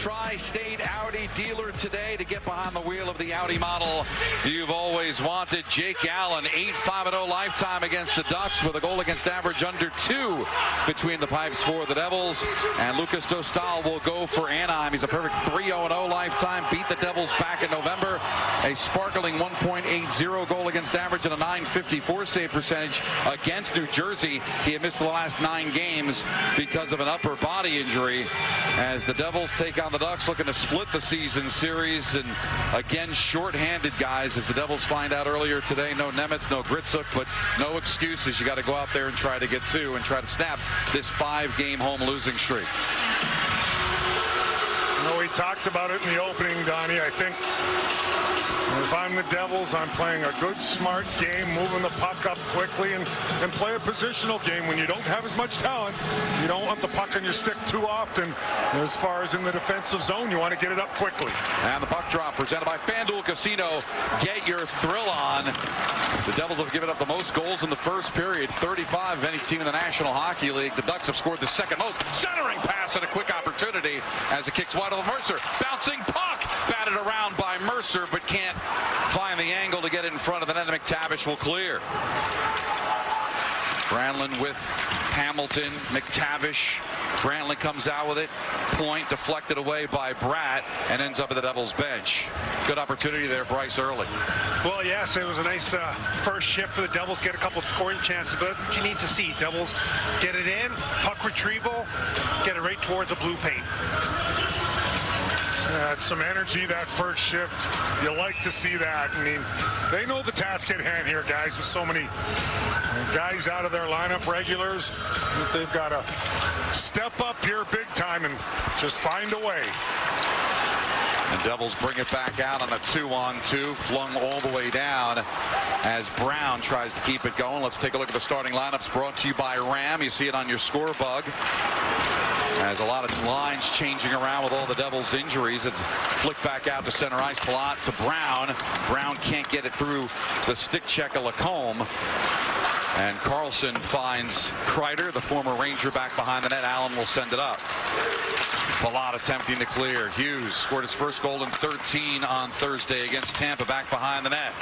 tri-state Audi dealer today to get behind the wheel of the Audi model you've always wanted. Jake Allen, 8-5-0 lifetime against the Ducks with a goal against average under 2 between the pipes for the Devils. And Lucas Dostal will go for Anaheim. He's a perfect 3-0-0 lifetime. Beat the Devils back in November. A sparkling 1.80 goal against average and a .954 save percentage against New Jersey. He had missed the last 9 games because of an upper body injury. As the Devils take on the Ducks, looking to split the season series, and again short-handed guys, as the Devils find out earlier today. No Nemitz, no Gritsuk, but no excuses. You got to go out there and try to get 2 and try to snap this 5-game home losing streak. You know, we talked about it in the opening, Donnie. I think if I'm the Devils, I'm playing a good, smart game, moving the puck up quickly, and play a positional game. When you don't have as much talent, you don't want the puck on your stick too often. As far as in the defensive zone, you want to get it up quickly. And the puck drop presented by FanDuel Casino. Get your thrill on. The Devils have given up the most goals in the first period, 35 of any team in the National Hockey League. The Ducks have scored the second most. Centering pass and a quick opportunity as it kicks wide of Mercer. Bouncing puck, batted around by Mercer, but can't find the angle to get it in front of the net. McTavish will clear. Granlund with Hamilton, McTavish. Granlund comes out with it. Point deflected away by Bratt and ends up at the Devils bench. Good opportunity there, Bryce Early. Well, yes, it was a nice first shift for the Devils. Get a couple of scoring chances, but you need to see Devils get it in, puck retrieval, get it right towards the blue paint. Had some energy that first shift. You like to see that. I mean, they know the task at hand here, guys, with so many guys out of their lineup regulars. They've got to step up here big time and just find a way. And Devils bring it back out on a 2-on-2, flung all the way down as Brown tries to keep it going. Let's take a look at the starting lineups brought to you by Ram. You see it on your score bug. As a lot of lines changing around with all the Devils' injuries. It's flicked back out to center ice. Palat to Brown. Brown can't get it through the stick check of Lacombe. And Carlson finds Kreider, the former Ranger, back behind the net. Allen will send it up. Palat attempting to clear. Hughes scored his first goal in 13 on Thursday against Tampa, back behind the net.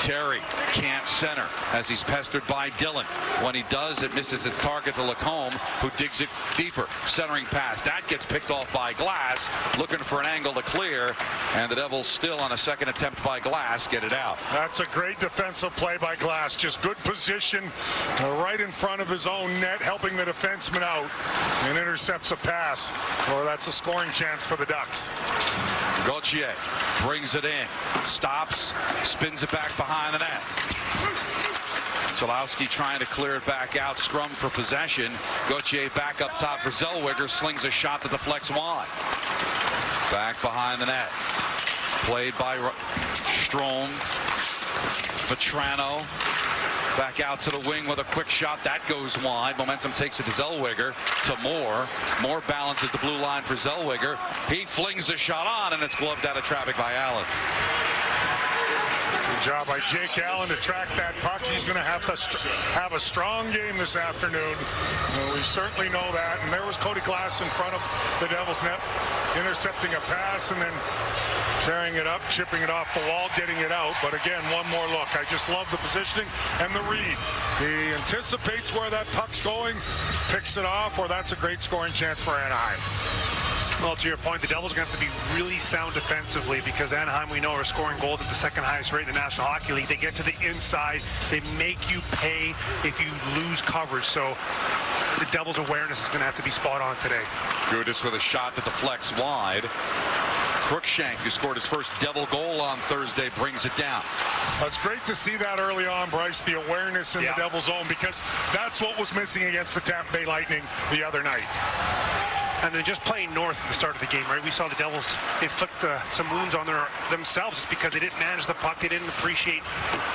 Terry can't center as he's pestered by Dillon. When he does, it misses its target to Lacombe, who digs it deeper. Centering pass. That gets picked off by Glass, looking for an angle to clear. And the Devils still on a second attempt by Glass get it out. That's a great defensive play by Glass. Just good position right in front of his own net, helping the defenseman out, and intercepts a pass. Well, that's a scoring chance for the Ducks. Gauthier brings it in, stops, spins it back behind the net. Chalowski trying to clear it back out, scrum for possession. Gauthier back up top for Zellweger, slings a shot that deflects wide. Back behind the net. Played by Strome. Vetrano. Back out to the wing with a quick shot. That goes wide. Momentum takes it to Zellweger. To Moore. Moore balances the blue line for Zellweger. He flings the shot on, and it's gloved out of traffic by Allen. Good job by Jake Allen to track that puck. He's going to have a strong game this afternoon. We certainly know that. And there was Cody Glass in front of the Devils net, intercepting a pass and then carrying it up, chipping it off the wall, getting it out. But again, one more look. I just love the positioning and the read. He anticipates where that puck's going, picks it off, or that's a great scoring chance for Anaheim. Well, to your point, the Devils are going to have to be really sound defensively, because Anaheim, we know, are scoring goals at the second highest rate in the National Hockey League. They get to the inside. They make you pay if you lose coverage. So the Devils' awareness is going to have to be spot on today. Gudis with a shot that deflects wide. Cruikshank, who scored his first Devil goal on Thursday, brings it down. It's great to see that early on, Bryce, the awareness in the Devil zone, because that's what was missing against the Tampa Bay Lightning the other night. And then just playing north at the start of the game, right? We saw the Devils inflict some wounds on themselves just because they didn't manage the puck. They didn't appreciate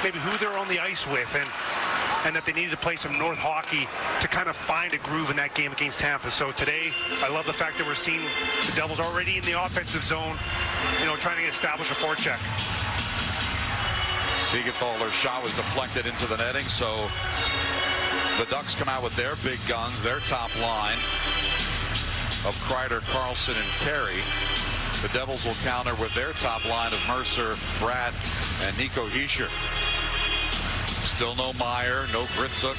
maybe who they're on the ice with, and that they needed to play some north hockey to kind of find a groove in that game against Tampa. So today, I love the fact that we're seeing the Devils already in the offensive zone, you know, trying to establish a forecheck. Siegenthaler's shot was deflected into the netting, so the Ducks come out with their big guns, their top line of Kreider, Carlson, and Terry. The Devils will counter with their top line of Mercer, Bratt, and Nico Hischier. Still no Meyer, no Gritsuk,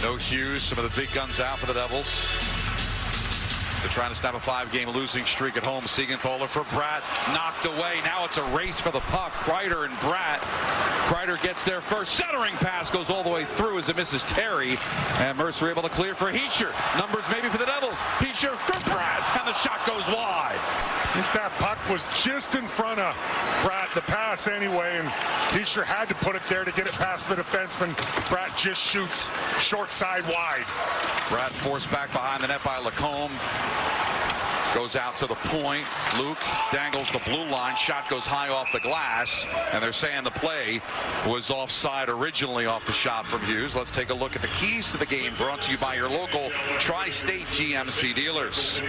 no Hughes. Some of the big guns out for the Devils. They're trying to snap a 5-game losing streak at home. Siegenthaler for Bratt, knocked away. Now it's a race for the puck. Kreider and Bratt. Kreider gets there first. Centering pass goes all the way through as it misses Terry. And Mercer able to clear for Hischier. Numbers maybe for the Devils. Hischier for Bratt, and the shot goes wide. I think that puck was just in front of Bratt, the pass anyway, and Hischier had to put it there to get it past the defenseman. Bratt just shoots short side wide. Bratt forced back behind the net by Lacombe. Goes out to the point. Luke dangles the blue line. Shot goes high off the glass. And they're saying the play was offside originally off the shot from Hughes. Let's take a look at the keys to the game, brought to you by your local Tri-State GMC dealers.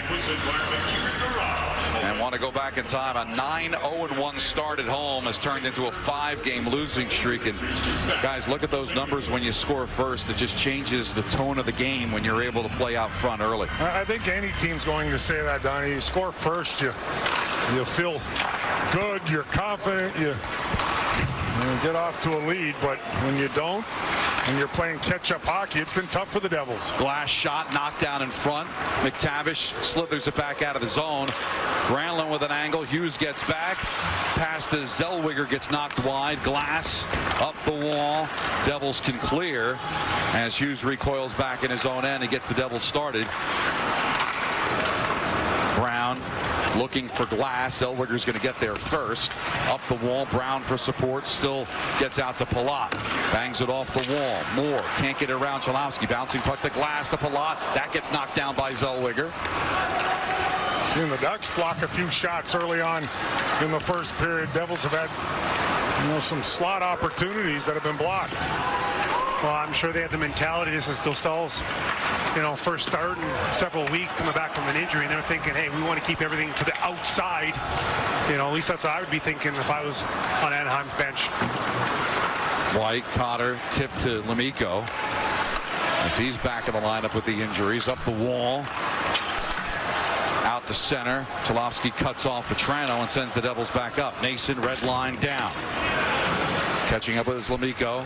And want to go back in time. A 9-0-1 start at home has turned into a 5-game losing streak. And guys, look at those numbers when you score first. It just changes the tone of the game when you're able to play out front early. I think any team's going to say that, Donnie. You score first, you feel good, you're confident, you get off to a lead. But when you don't, and you're playing catch-up hockey, it's been tough for the Devils. Glass shot knocked down in front. McTavish slithers it back out of the zone. Granlund with an angle. Hughes gets back. Pass to Zellweger gets knocked wide. Glass up the wall. Devils can clear as Hughes recoils back in his own end. He gets the Devils started. Brown looking for Glass. Zellweger's going to get there first. Up the wall. Brown for support. Still gets out to Palat. Bangs it off the wall. Moore can't get it around Cholowski. Bouncing puck to Glass to Palat. That gets knocked down by Zellweger. Seeing the Ducks block a few shots early on in the first period. Devils have had, some slot opportunities that have been blocked. Well, I'm sure they had the mentality. This is Dostal's, first start in several weeks coming back from an injury, and they're thinking, hey, we want to keep everything to the outside. At least that's what I would be thinking if I was on Anaheim's bench. White, Cotter, tip to Lemico as he's back in the lineup with the injuries. Up the wall. Out to center. Cholowski cuts off Petrano and sends the Devils back up. Mason, red line down. Catching up with his Lemico.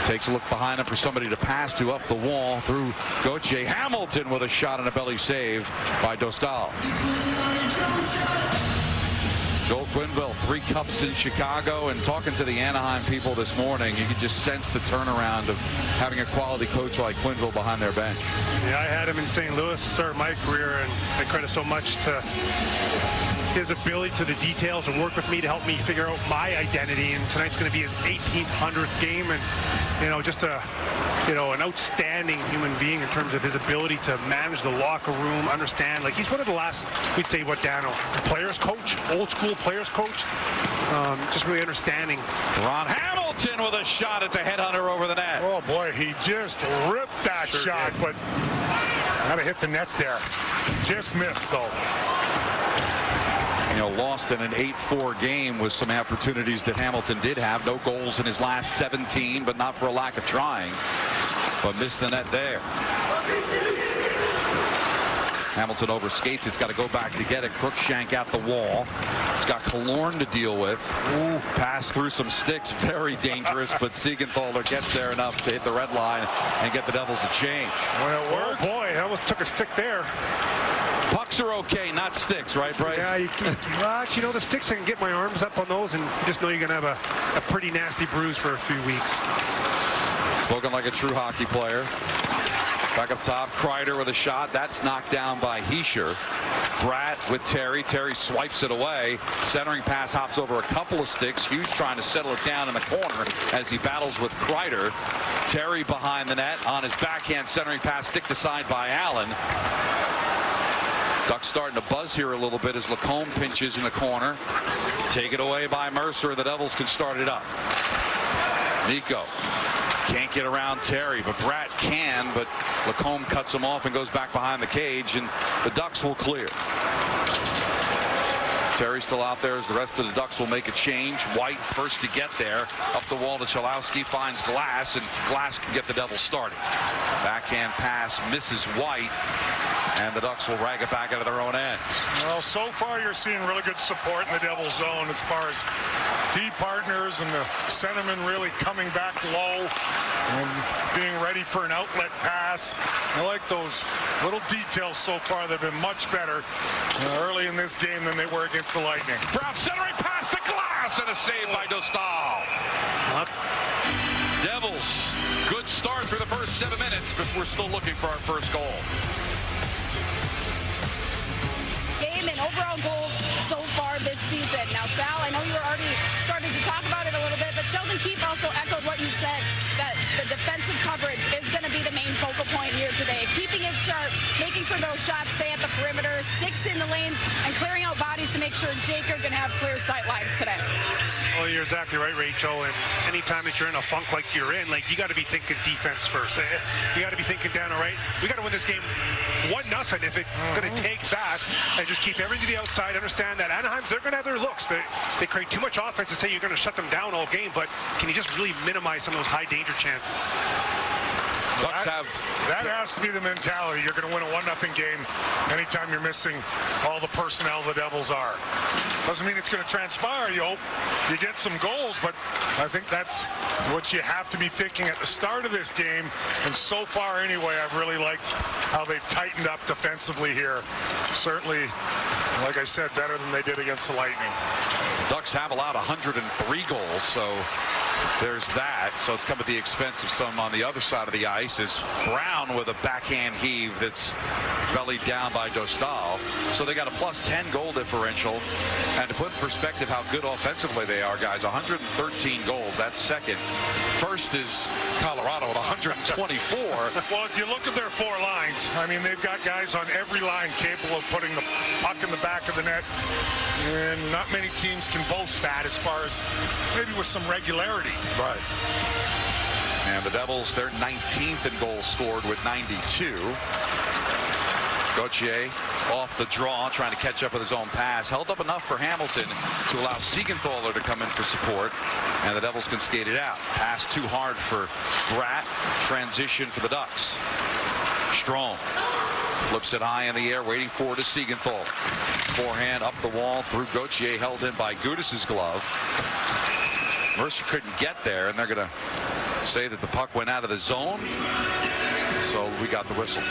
Takes a look behind him for somebody to pass to. Up the wall through Gauthier. Hamilton with a shot and a belly save by Dostal. Joel Quenneville, 3 cups in Chicago, and talking to the Anaheim people this morning, you could just sense the turnaround of having a quality coach like Quenneville behind their bench. Yeah, I had him in St. Louis to start my career, and I credit so much to his ability to the details and work with me to help me figure out my identity. And tonight's going to be his 1800th game, and just an outstanding human being in terms of his ability to manage the locker room, understand. Like, he's one of the last, we'd say, Dano, players coach, old school players coach, just really understanding. Ron Hamilton with a shot. It's a headhunter over the net. Oh boy, he just ripped that shot, but had to hit the net there. Just missed though. Lost in an 8-4 game with some opportunities that Hamilton did have. No goals in his last 17, but not for a lack of trying. But missed the net there. Hamilton overskates. It's got to go back to get it. Crookshank out the wall. It's got Killorn to deal with. Ooh, pass through some sticks. Very dangerous, but Siegenthaler gets there enough to hit the red line and get the Devils a change. Well, it works. Oh boy, I almost took a stick there. Pucks are okay, not sticks, right, Bryce? Yeah, the sticks, I can get my arms up on those, and you just know you're going to have a pretty nasty bruise for a few weeks. Spoken like a true hockey player. Back up top, Kreider with a shot. That's knocked down by Hischier. Bratt with Terry. Terry swipes it away. Centering pass hops over a couple of sticks. Hughes trying to settle it down in the corner as he battles with Kreider. Terry behind the net on his backhand centering pass, stick to side by Allen. Ducks starting to buzz here a little bit as Lacombe pinches in the corner. Take it away by Mercer. The Devils can start it up. Nico can't get around Terry, but Bratt can, but Lacombe cuts him off and goes back behind the cage, and the Ducks will clear. Terry's still out there as the rest of the Ducks will make a change. White first to get there. Up the wall to Cholowski, finds Glass, and Glass can get the Devils started. Backhand pass misses White, and the Ducks will rag it back out of their own end. Well, so far you're seeing really good support in the Devils zone as far as D partners and the centerman really coming back low and being ready for an outlet pass. I like those little details so far. They've been much better early in this game than they were against the Lightning. Brown centering pass to Glass, and a save by Dostal. Devils, good start through the first 7 minutes, but we're still looking for our first goal. Game and overall goals so far this season. Now, Sal, I know you were already starting to talk about it a little bit, but Sheldon Keefe also echoed what you said, that the defensive coverage is going to be the main focal point here today. Keeping it sharp, making sure those shots stay at the perimeter, sticks in the lanes, and clearing out bodies to make sure Jake are going to have clear sight lines today. Oh, you're exactly right, Rachel. And anytime that you're in a funk like you're in, like, you got to be thinking defense first. You got to be thinking down, all right, we got to win this game 1-0 if it's going to take that, and just keep everything to the outside. Understand that Anaheim, they're going to have their looks. They create too much offense and say you're going to shut them down all game, but can you just really minimize some of those high danger chances? That has to be the mentality. You're going to win a 1-0 game anytime you're missing all the personnel the Devils are. Doesn't mean it's going to transpire. You hope you get some goals, but I think that's what you have to be thinking at the start of this game. And so far, anyway, I've really liked how they've tightened up defensively here. Certainly, like I said, better than they did against the Lightning. Ducks have allowed 103 goals, so there's that. So it's come at the expense of some on the other side of the ice. Is Brown with a backhand heave that's bellied down by Dostal. So they got a +10 goal differential. And to put in perspective how good offensively they are, guys, 113 goals. That's second. First is Colorado with 124. Well, if you look at their four lines, I mean, they've got guys on every line capable of putting the puck in the back of the net. And not many teams can boast that as far as maybe with some regularity. Right. And the Devils, they're 19th in goals scored with 92. Gauthier off the draw, trying to catch up with his own pass. Held up enough for Hamilton to allow Siegenthaler to come in for support. And the Devils can skate it out. Pass too hard for Bratt. Transition for the Ducks. Strome flips it high in the air, waiting for it to Siegenthaler. Forehand up the wall through Gauthier, held in by Gudas's glove. Mercer couldn't get there, and they're going to say that the puck went out of the zone. So we got the whistle.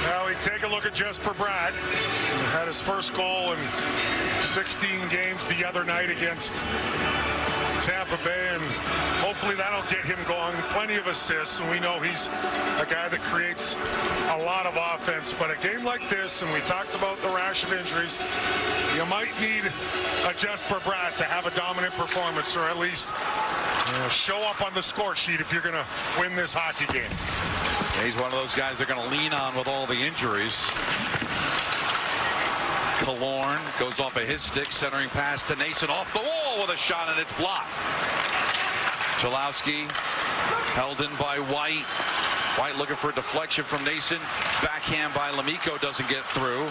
Now we take a look at Jesper Bratt. He had his first goal in 16 games the other night against Tampa Bay, and hopefully that'll get him going. Plenty of assists, and we know he's a guy that creates a lot of offense. But a game like this, and we talked about the rash of injuries, you might need a Jesper Bratt to have a dominant performance, or at least show up on the score sheet if you're going to win this hockey game. He's one of those guys they're going to lean on with all the injuries. Killorn goes off of his stick, centering pass to Nason, off the wall with a shot, and it's blocked. Cholowski held in by White. White looking for a deflection from Nason. Backhand by Lemico, doesn't get through.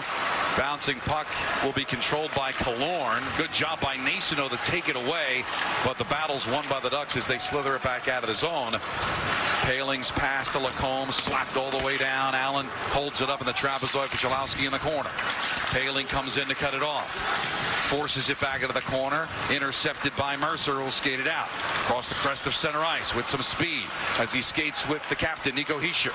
Bouncing puck will be controlled by Killorn. Good job by Nason to take it away, but the battle's won by the Ducks as they slither it back out of the zone. Paling's pass to Lacombe, slapped all the way down. Allen holds it up in the trapezoid for Cholowski in the corner. Paling comes in to cut it off. Forces it back into the corner. Intercepted by Mercer, who will skate it out. Across the crest of center ice with some speed as he skates with the captain, Nico Hischier.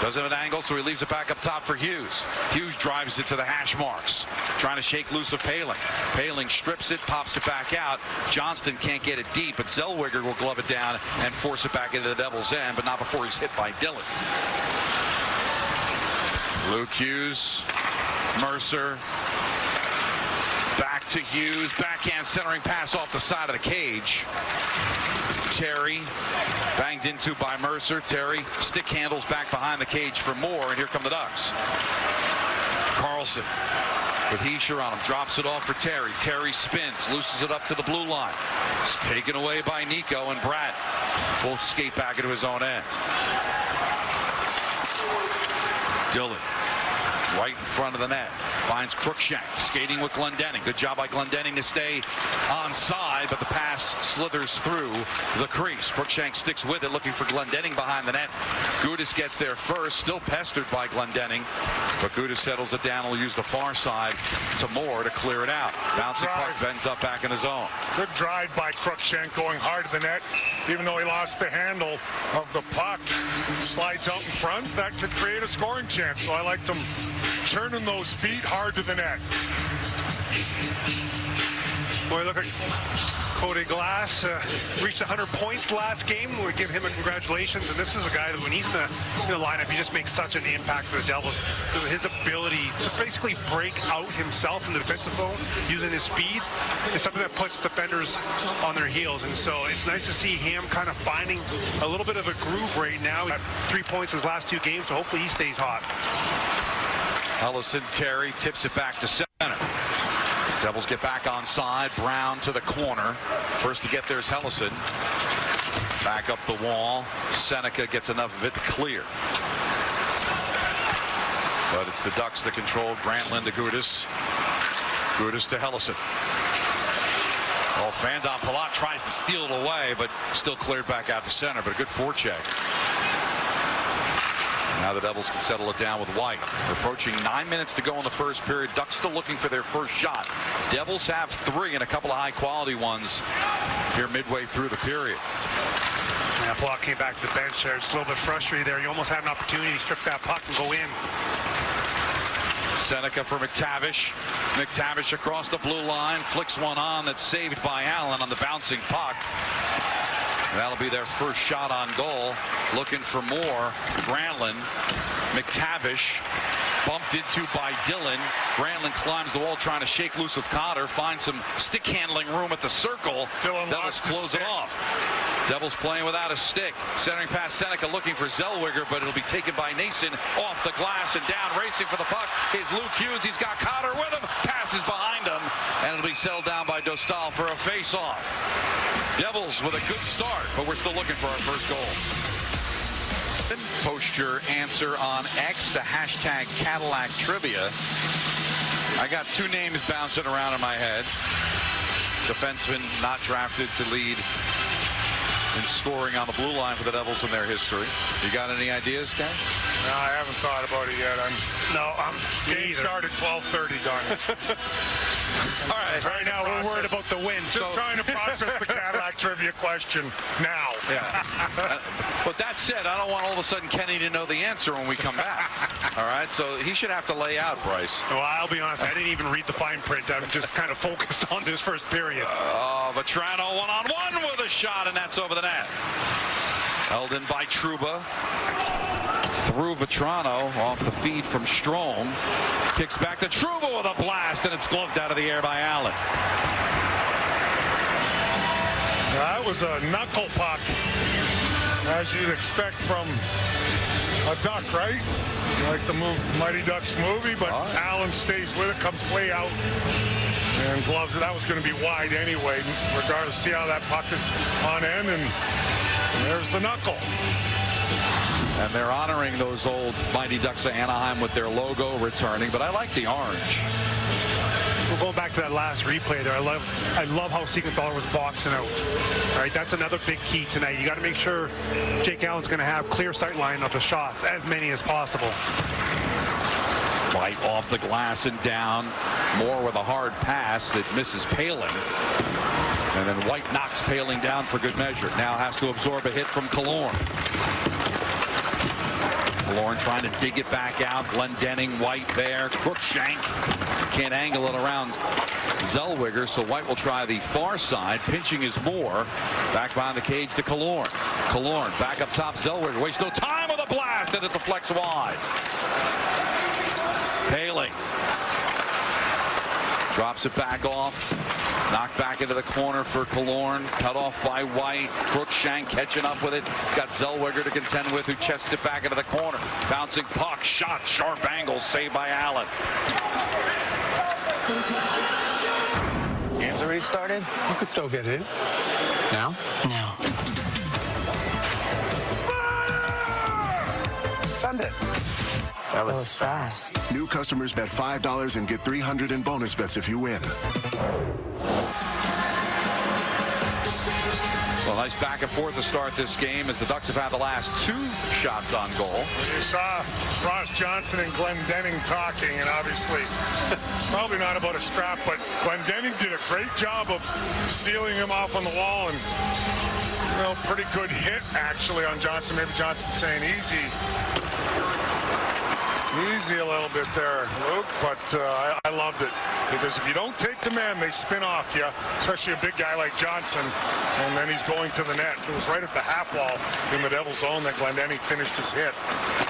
Doesn't have an angle, so he leaves it back up top for Hughes. Hughes drives it to the hash marks, trying to shake loose of Paling. Paling strips it, pops it back out. Johnston can't get it deep, but Zellweger will glove it down and force it back into the Devils' end, but not before he's hit by Dillon. Luke Hughes, Mercer, back to Hughes, backhand centering pass off the side of the cage. Terry banged into by Mercer. Terry stick handles back behind the cage for more, and here come the Ducks. Carlson with Hischier on him, drops it off for Terry. Terry spins, looses it up to the blue line. It's taken away by Nico, and Bratt will skate back into his own end. Dillon right in front of the net. Finds Crookshank skating with Glendening. Good job by Glendening to stay onside, but the pass slithers through the crease. Crookshank sticks with it, looking for Glendening behind the net. Gudas gets there first, still pestered by Glendening, but Gudas settles it down. Will use the far side to Moore to clear it out. Bouncing puck bends up back in the zone. Good drive by Crookshank, going hard to the net. Even though he lost the handle of the puck, slides out in front. That could create a scoring chance. So I liked him turning those feet hard to the net. Boy, look at Cody Glass. Reached 100 points last game. We give him a congratulations. And this is a guy that when he's in the lineup, he just makes such an impact for the Devils. So his ability to basically break out himself in the defensive zone using his speed is something that puts defenders on their heels. And so it's nice to see him kind of finding a little bit of a groove right now. He got 3 points his last 2 games, so hopefully he stays hot. Ellison Terry tips it back to center. Devils get back onside. Brown to the corner. First to get there is Hellison. Back up the wall. Seneca gets enough of it to clear. But it's the Ducks that control. Grantland to Gudas. Gudas to Hellison. Well, Fandon Palat tries to steal it away, but still cleared back out to center. But a good forecheck. Now the Devils can settle it down with White. Approaching 9 minutes to go in the first period. Ducks still looking for their first shot. Devils have 3 and a couple of high-quality ones here midway through the period. Yeah, Palat came back to the bench there. Just a little bit frustrated there. You almost had an opportunity to strip that puck and go in. Seneca for McTavish. McTavish across the blue line. Flicks one on that's saved by Allen on the bouncing puck. That'll be their first shot on goal. Looking for more. Grantland. McTavish. Bumped into by Dillon. Grantland climbs the wall trying to shake loose with Cotter. Finds some stick handling room at the circle. Devils close it off. Devils playing without a stick. Centering past Seneca looking for Zellweger, but it'll be taken by Nason off the glass and down racing for the puck is Luke Hughes. He's got Cotter with him. Passes behind him, and it'll be settled down by Dostal for a face-off. Devils with a good start, but we're still looking for our first goal. Post your answer on X to hashtag Cadillac Trivia. I got 2 names bouncing around in my head. Defenseman not drafted to lead in scoring on the blue line for the Devils in their history. You got any ideas, guys? No, I haven't thought about it yet. Game started 12:30, darn it. All right. Right now we're worried about the win. Just trying to process the Cadillac trivia question now. Yeah. But that said, I don't want all of a sudden Kenny to know the answer when we come back. All right, so he should have to lay out, Bryce. Well, I'll be honest, I didn't even read the fine print. I'm just kind of focused on this first period. Vetrano one-on-one with a shot, and that's over the net. Held in by Trouba. Through Vetrano off the feed from Strome. Kicks back to Trouba with a blast, and it's gloved out of the air by Allen. That was a knuckle puck, as you'd expect from a Duck, right? Like the Mighty Ducks movie, but Allen stays with it, comes way out, and gloves it. That was going to be wide anyway, regardless. See how that puck is on end, and there's the knuckle. And they're honoring those old Mighty Ducks of Anaheim with their logo returning, but I like the orange. We're going back to that last replay there. I love how Siegenthaler was boxing out. All right, that's another big key tonight. You got to make sure Jake Allen's going to have clear sight line of the shots, as many as possible. White off the glass and down. Moore with a hard pass that misses Palin. And then White knocks Palin down for good measure. Now has to absorb a hit from Killorn. Killorn trying to dig it back out. Glendening, White there. Crookshank can't angle it around Zellweger, so White will try the far side. Pinching is Moore. Back behind the cage to Killorn. Killorn back up top. Zellweger wastes no time with a blast, and it deflects wide. Paling drops it back off. Knocked back into the corner for Killorn. Cut off by White. Crookshank catching up with it. Got Zellweger to contend with, who chests it back into the corner. Bouncing puck. Shot. Sharp angle. Saved by Allen. Game's already started? You could still get in. Now? No. Send it. That was fast. New customers bet $5 and get $300 in bonus bets if you win. Well, nice back and forth to start this game as the Ducks have had the last 2 shots on goal. You saw Ross Johnson and Glendening talking, and obviously probably not about a strap, but Glendening did a great job of sealing him off on the wall, and pretty good hit actually on Johnson. Maybe Johnson saying easy a little bit there, Luke, but I loved it because if you don't take the man, they spin off you, especially a big guy like Johnson, and then he's going to the net. It was right at the half wall in the Devils zone that Glendening finished his hit.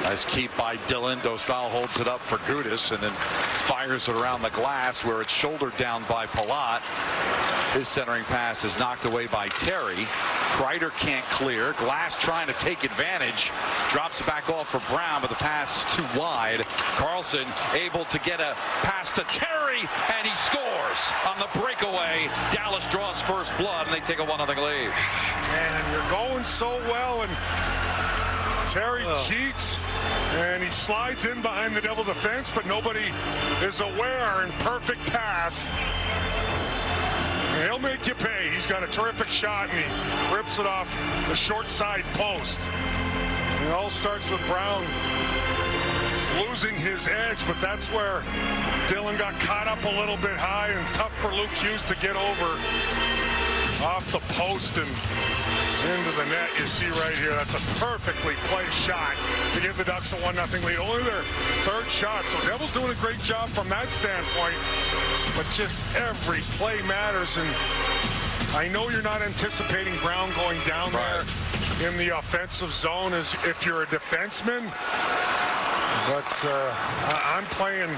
Nice keep by Dylan. Dostal holds it up for Gudis and then fires it around the glass where it's shouldered down by Palat. His centering pass is knocked away by Terry. Kreider can't clear. Glass trying to take advantage. Drops it back off for Brown, but the pass is too wide. Carlson able to get a pass to Terry, and he scores on the breakaway. Dallas draws first blood, and they take a 1-0 lead. And you're going so well, and Terry cheats, and he slides in behind the Devil defense, but nobody is aware, and perfect pass. He'll make you pay. He's got a terrific shot, and he rips it off the short side post. It all starts with Brown losing his edge, but that's where Dylan got caught up a little bit high, and tough for Luke Hughes to get over off the post and into the net. You see right here, that's a perfectly placed shot to give the Ducks a 1-0 lead. Only their 3rd shot, so Devils doing a great job from that standpoint, but just every play matters. And I know you're not anticipating Brown going down there in the offensive zone as if you're a defenseman, but I'm playing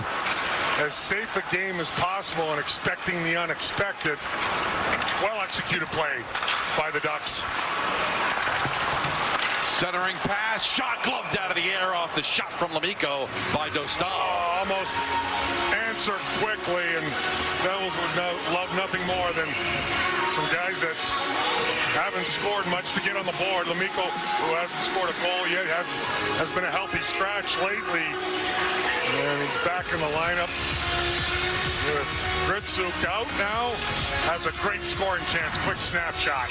as safe a game as possible and expecting the unexpected. Well executed play by the Ducks. Centering pass, shot gloved out of the air off the shot from Lemico by Dostal. Almost answered quickly, and Devils would love nothing more than some guys that haven't scored much to get on the board. Lemico, who hasn't scored a goal yet, has been a healthy scratch lately, and he's back in the lineup with Gritsuk out now. Has a great scoring chance. Quick snapshot.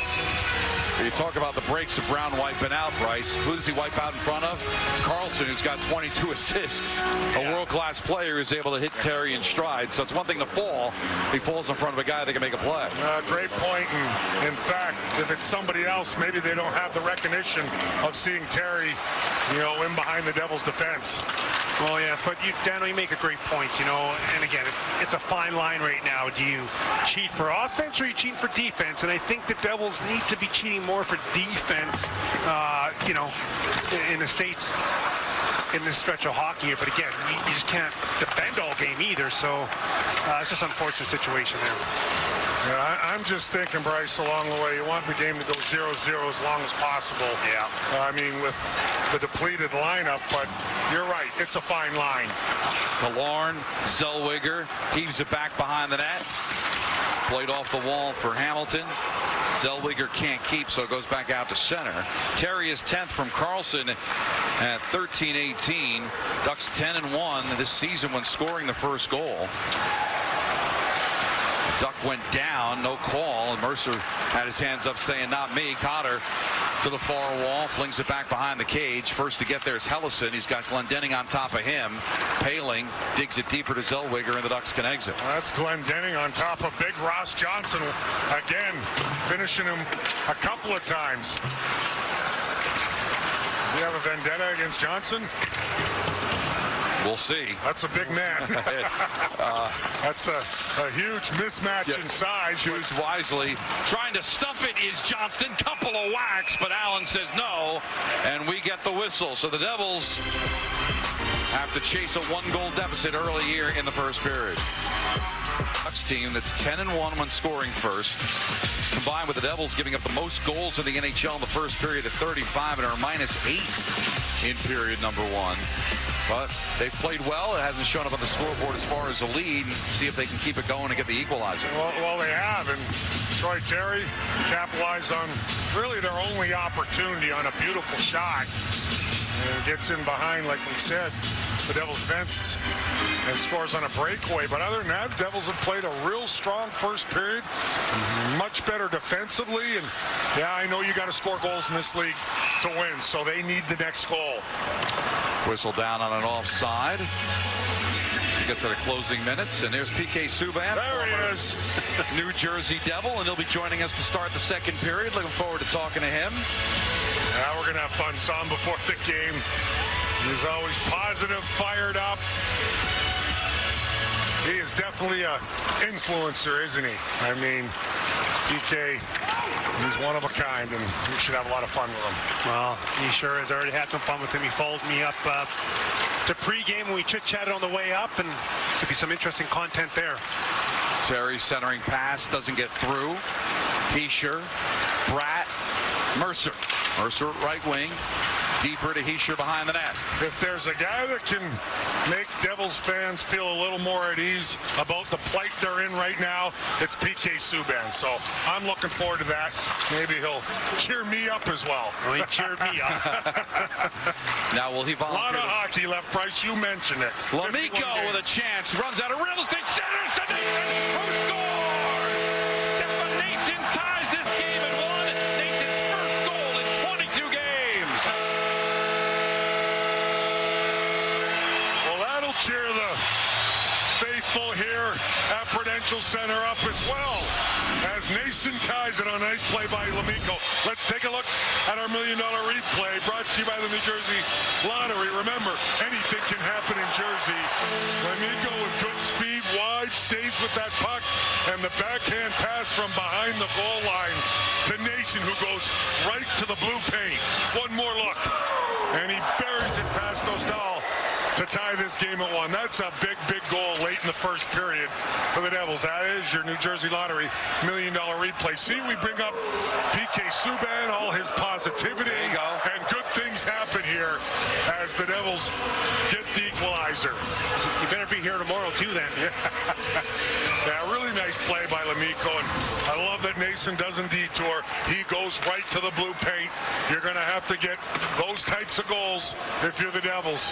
You talk about the breaks of Brown wiping out, Bryce. Who does he wipe out in front of? Carlson, who's got 22 assists. A world-class player who's able to hit Terry in stride. So it's one thing to fall. He falls in front of a guy that can make a play. Great point. And in fact, if it's somebody else, maybe they don't have the recognition of seeing Terry, in behind the Devils' defense. Well, yes, but Daniel, you make a great point, and again, it's a fine line right now. Do you cheat for offense or are you cheating for defense? And I think the Devils need to be cheating more for defense, in this stretch of hockey. But again, you just can't defend all game either, so it's just an unfortunate situation there. Yeah, I'm just thinking, Bryce, along the way, you want the game to go 0-0 as long as possible. Yeah. I mean, with the depleted lineup, but you're right, it's a fine line. Killorn, Zellweger heaves it back behind the net. Played off the wall for Hamilton. Zellweger can't keep, so it goes back out to center. Terry is 10th from Carlson at 13-18. Ducks 10-1 this season when scoring the first goal. Duck went down, no call, and Mercer had his hands up saying, not me. Cotter to the far wall, flings it back behind the cage. First to get there is Hellison. He's got Glendening on top of him. Paling digs it deeper to Zellweger, and the Ducks can exit. That's Glendening on top of big Ross Johnson. Again, finishing him a couple of times. Does he have a vendetta against Johnson? We'll see. That's a big man. That's a huge mismatch in size. Choose wisely. Trying to stuff it is Johnston. Couple of whacks, but Allen says no, and we get the whistle. So the Devils have to chase a 1-goal deficit early here in the first period. Ducks team that's 10-1 when scoring first, combined with the Devils giving up the most goals in the NHL in the first period at 35 and are -8 in period number 1. But they've played well. It hasn't shown up on the scoreboard as far as a lead. And see if they can keep it going and get the equalizer. Well, they have. And Troy Terry capitalized on really their only opportunity on a beautiful shot. And gets in behind, like we said. the Devils' defense and scores on a breakaway. But other than that, Devils have played a real strong first period, much better defensively. And yeah, I know you got to score goals in this league to win, so they need the next goal. Whistle down on an offside. We get to the closing minutes, and there's P.K.Subban. There he is. New Jersey Devil, and he'll be joining us to start the second period. Looking forward to talking to him. Yeah, we're going to have fun. Saw him before the game. He's always positive, fired up. He is definitely an influencer, isn't he? I mean, PK, he's one of a kind, and we should have a lot of fun with him. Well, he sure has. Already had some fun with him. He followed me up to pregame when we chit-chatted on the way up, and this will be some interesting content there. Terry centering pass doesn't get through. Hischier, Bratt, Mercer. Mercer right wing. Deeper to Hischier behind the net. If there's a guy that can make Devils fans feel a little more at ease about the plight they're in right now, it's P.K.Subban. So I'm looking forward to that. Maybe he'll cheer me up as well. Well, he cheered me up. Now will he A lot volunteer? of hockey left, Price. You mentioned it. Lamico with a chance. Runs out of real estate. Centers to Nason, who scores! Stefan Nason ties this game at 1. Nason's first goal in 22 games. Well, that'll cheer the faithful here at Prudential Center up as well, as Nason ties it on a nice play by Lamico. Let's take a look at our $1 million replay brought to you by the New Jersey Lottery. Remember, anything can happen in Jersey. Lamico with good speed, wide, stays with that puck, and the backhand pass from behind the goal line to Nason, who goes right to the blue paint. One more look, and he buries it past Dostal to tie this game at 1. That's a big, big goal late in the first period for the Devils. That is your New Jersey Lottery $1 million replay. See, we bring up P.K.Subban, all his positivity, and good things happen here as the Devils get the equalizer. You better be here tomorrow, too, then. Yeah, really nice play by Lamico, and I love that Nason doesn't detour. He goes right to the blue paint. You're going to have to get those types of goals if you're the Devils.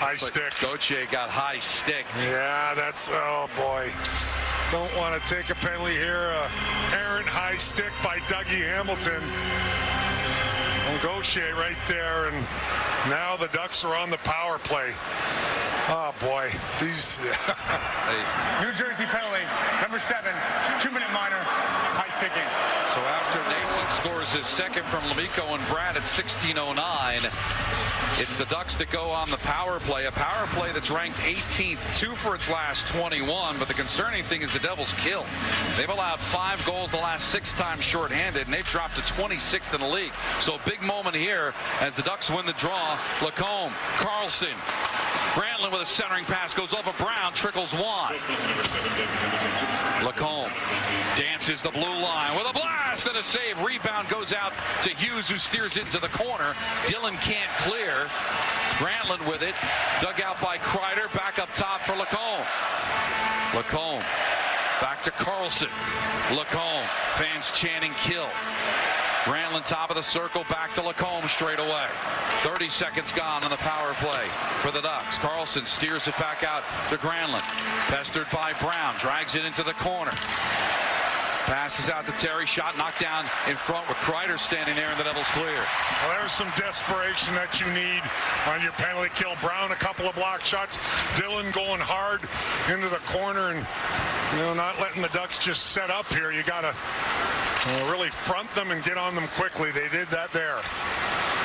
High stick. Gauthier got high stick. Yeah, that's, oh boy. Don't want to take a penalty here. Errant high stick by Dougie Hamilton. And Gauthier right there, and now the Ducks are on the power play. Oh boy, these. New Jersey penalty, number 7, 2-minute minor, high sticking. So after Nason scores his second from Lamico and Brad at 16:09, it's the Ducks that go on the power play. A power play that's ranked 18th, 2 for its last 21. But the concerning thing is the Devils kill. They've allowed 5 goals the last 6 times shorthanded, and they've dropped to 26th in the league. So a big moment here as the Ducks win the draw. Lacombe, Carlson, Granlund with a centering pass goes over Brown, trickles wide. Lacombe dances the blue line with a blast and a save. Rebound goes out to Hughes, who steers it into the corner. Dillon can't clear. Granlund with it. Dug out by Kreider. Back up top for Lacombe. Lacombe back to Carlson. Lacombe, fans chanting kill. Granlund top of the circle, back to Lacombe straight away. 30 seconds gone on the power play for the Ducks. Carlson steers it back out to Granlund. Pestered by Brown, drags it into the corner. Passes out to Terry, shot knocked down in front with Kreider standing there, and the Devils clear. Well, there's some desperation that you need on your penalty kill. Brown, a couple of block shots. Dillon going hard into the corner, and not letting the Ducks just set up here. You got to really front them and get on them quickly. They did that there.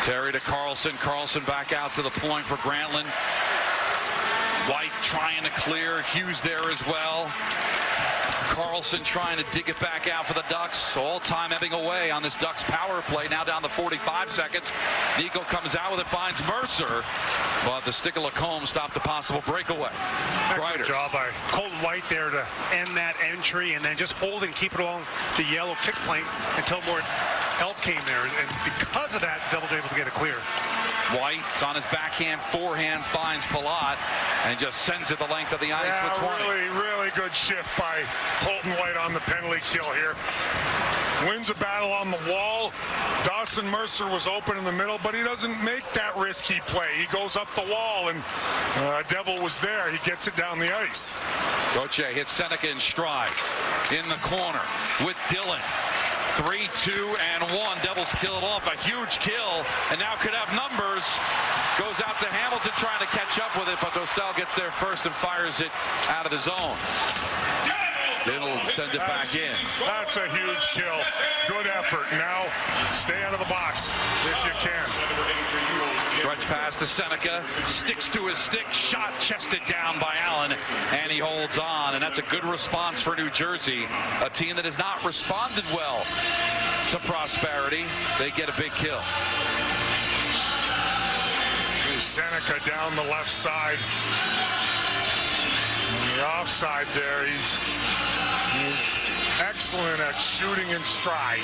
Terry to Carlson. Carlson back out to the point for Granlund. White trying to clear. Hughes there as well. Carlson trying to dig it back out for the Ducks. All time ebbing away on this Ducks power play. Now down to 45 seconds. Nico comes out with it, finds Mercer. But the stick of Lacombe stopped the possible breakaway. Excellent job by Colton White there to end that entry, and then just hold and keep it along the yellow kick plate until more help came there. And because of that, Devils were able to get it clear. White on his backhand, forehand, finds Palat and just sends it the length of the ice for 20. Really, really good shift by Colton White on the penalty kill here. Wins a battle on the wall. Dawson Dawson Mercer was open in the middle, but he doesn't make that risky play. He goes up the wall, and Devil was there. He gets it down the ice. Gauthier hits Seneca in stride. In the corner with Dillon. 3, 2, and 1. Devils kill it off. A huge kill, and now could have numbers. Goes out to Hamilton trying to catch up with it, but Dostal gets there first and fires it out of the zone. It'll send it back in. That's a huge kill. Good effort. Now stay out of the box if you can. Stretch pass to Seneca. Sticks to his stick. Shot chested down by Allen, and he holds on. And that's a good response for New Jersey, a team that has not responded well to Prosperity. They get a big kill. Seneca down the left side. On the offside there, he's excellent at shooting in stride.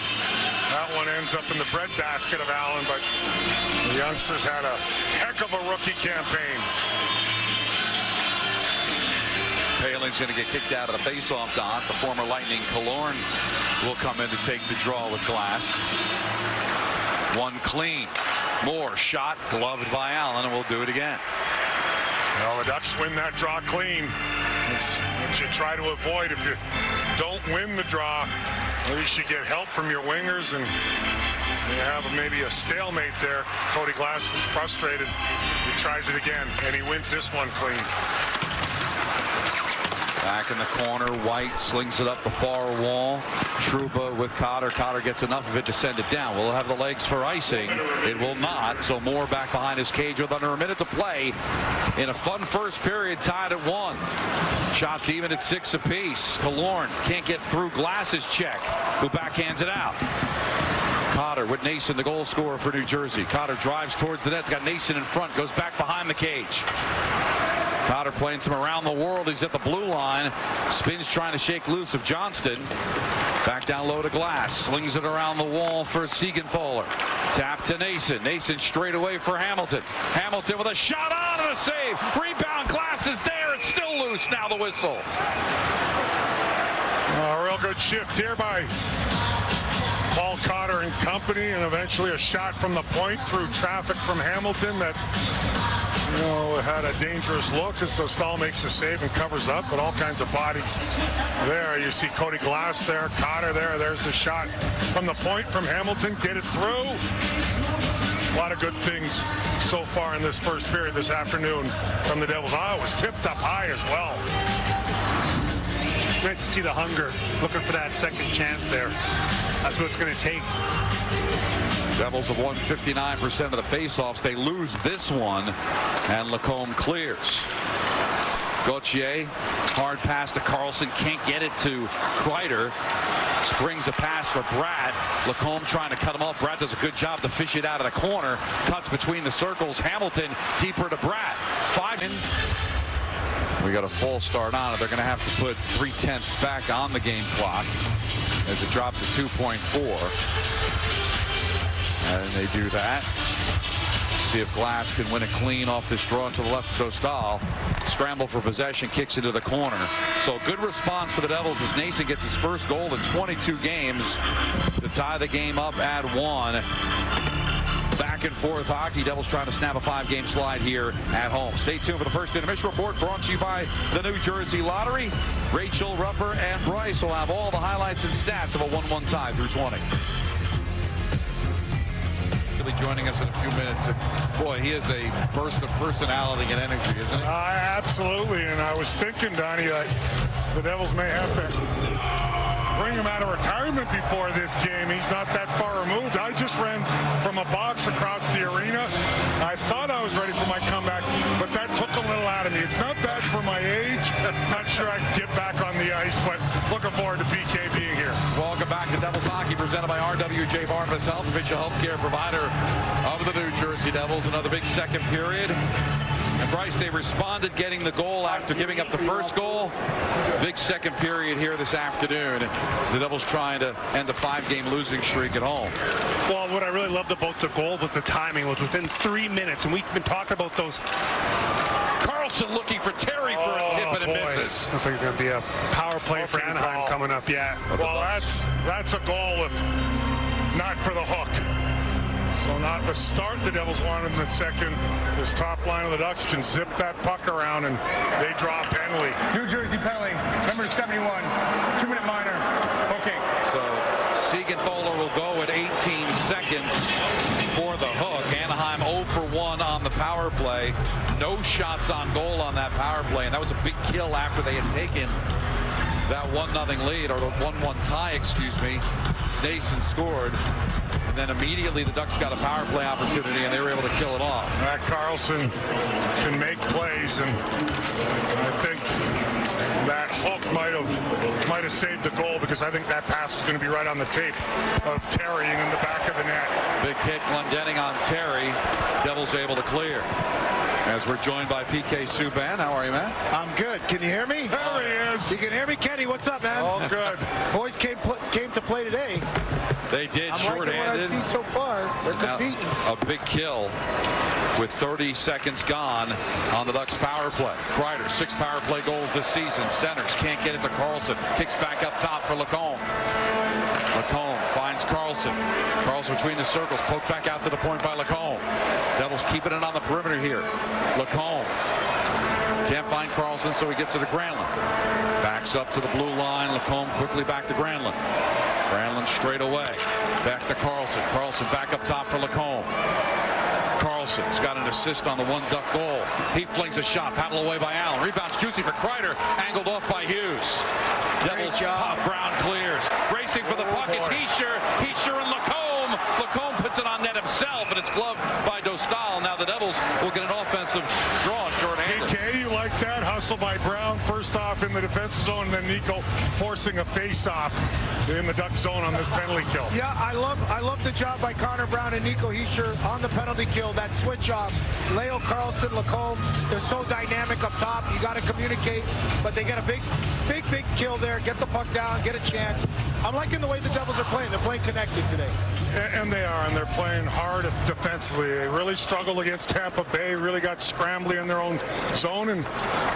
That one ends up in the breadbasket of Allen, but the youngsters had a heck of a rookie campaign. Paling's going to get kicked out of the faceoff dot. The former Lightning Killorn will come in to take the draw with Glass. One clean. Moore shot, gloved by Allen, and we'll do it again. Well, the Ducks win that draw clean. It's what you try to avoid. If you don't win the draw, at least you get help from your wingers, and you have maybe a stalemate there. Cody Glass was frustrated. He tries it again, and he wins this one clean. Back in the corner, White slings it up the far wall. Trouba with Cotter. Cotter gets enough of it to send it down. Will it have the legs for icing? It will not. So Moore back behind his cage with under a minute to play in a fun first period, tied at 1. Shots even at 6 apiece. Killorn can't get through Glass's check, who backhands it out. Cotter with Nason, the goal scorer for New Jersey. Cotter drives towards the net. He's got Nason in front. Goes back behind the cage. Cotter playing some around the world. He's at the blue line. Spins trying to shake loose of Johnston. Back down low to Glass. Slings it around the wall for Siegenthaler. Tap to Nason. Nason straight away for Hamilton. Hamilton with a shot on and a save. Rebound. Glass is there. It's still loose. Now the whistle. A real good shift here by Paul Cotter and company, and eventually a shot from the point through traffic from Hamilton that had a dangerous look as Dostal makes a save and covers up, but all kinds of bodies there. You see Cody Glass there, Cotter there. There's the shot from the point from Hamilton. Get it through. A lot of good things so far in this first period this afternoon from the Devils. It was tipped up high as well. Nice to see the hunger, looking for that second chance there. That's what it's going to take. Devils have won 59% of the faceoffs. They lose this one, and Lacombe clears. Gauthier, hard pass to Carlson, can't get it to Kreider. Springs a pass for Brad. Lacombe trying to cut him off. Brad does a good job to fish it out of the corner. Cuts between the circles. Hamilton deeper to Brad. 5 in. We got a false start on it. They're going to have to put 3/10 back on the game clock as it drops to 2.4. And they do that. See if Glass can win it clean off this draw to the left of Dostal. Scramble for possession, kicks into the corner. So good response for the Devils as Nason gets his first goal in 22 games to tie the game up at 1. Back and forth hockey. Devils trying to snap a 5-game slide here at home. Stay tuned for the first intermission report brought to you by the New Jersey Lottery. Rachel, Rupper, and Bryce will have all the highlights and stats of a 1-1 tie through 20. Joining us in a few minutes. Boy, he is a burst of personality and energy, isn't he? Absolutely, and I was thinking, Donnie, that the Devils may have to bring him out of retirement before this game. He's not that far removed. I just ran from a box across the arena. I thought I was ready for my comeback, but that took a little out of me. It's not bad for my age. Not sure I can get back on the ice, but looking forward to PK being here. Welcome back to Devils Hockey, presented by RWJ Barnabas Health, official healthcare provider of the New Jersey Devils. Another big second period. And Bryce, they responded getting the goal after giving up the first goal. Big second period here this afternoon. The Devils trying to end the 5-game losing streak at home. Well, what I really loved about the goal was the timing. It was within 3 minutes, and we've been talking about those. Carlson looking for Terry for a tip, and it misses. Looks like it's going to be a power play for Anaheim coming up. Yeah. Well, that's a goal if not for the hook. So not the start the Devils wanted in the second. This top line of the Ducks can zip that puck around, and they draw a penalty. New Jersey penalty, number 71, 2-minute minor. Okay. So Siegenthaler will go at 18 seconds for the hook. Anaheim 0 for 1 on the power play. No shots on goal on that power play, and that was a big kill after they had taken that 1-0 lead, or the 1-1 tie, excuse me. Nason scored, and then immediately the Ducks got a power play opportunity, and they were able to kill it off. Matt Carlson can make plays, and I think that hook might have saved the goal, because I think that pass was going to be right on the tape of Terry and in the back of the net. Big hit, Glendening on Terry. Devils able to clear. As we're joined by P.K.Subban. How are you, man? I'm good. Can you hear me? There he is. You can hear me, Kenny? What's up, man? All good. Boys came to play today. They did, I'm liking what I see so far. They're competing. A big kill with 30 seconds gone on the Ducks power play. Kreider, 6 power play goals this season. Centers can't get it to Carlson. Kicks back up top for Lacombe. Lacombe finds Carlson. Carlson between the circles, poked back out to the point by Lacombe. Devils keeping it on the perimeter here. Lacombe can't find Carlson, so he gets it to Granlund. Backs up to the blue line. Lacombe quickly back to Granlund. Granlund straight away. Back to Carlson. Carlson back up top for Lacombe. Carlson's got an assist on the 1 Duck goal. He flings a shot, paddled away by Allen. Rebounds juicy for Kreider, angled off by Hughes. Devils pop, Brown clears. Racing for the puck, it's Hischier and Lacombe. Lacombe puts it on net himself, and it's gloved by Dostal. Now the Devils will get an offensive draw shorthanded. P.K., you like that? Hustle by Brown, first off in the defensive zone, and then Nico forcing a face-off in the Duck zone on this penalty kill. Yeah, I love the job by Connor Brown and Nico Hischier on the penalty kill. That switch off. Leo Carlson, Lacombe, they're so dynamic up top. You got to communicate, but they get a big kill there. Get the puck down, get a chance. I'm liking the way the Devils are playing. They're playing connected today. And they are, and they're playing hard defensively. They really struggled against Tampa Bay, really got scrambly in their own zone, and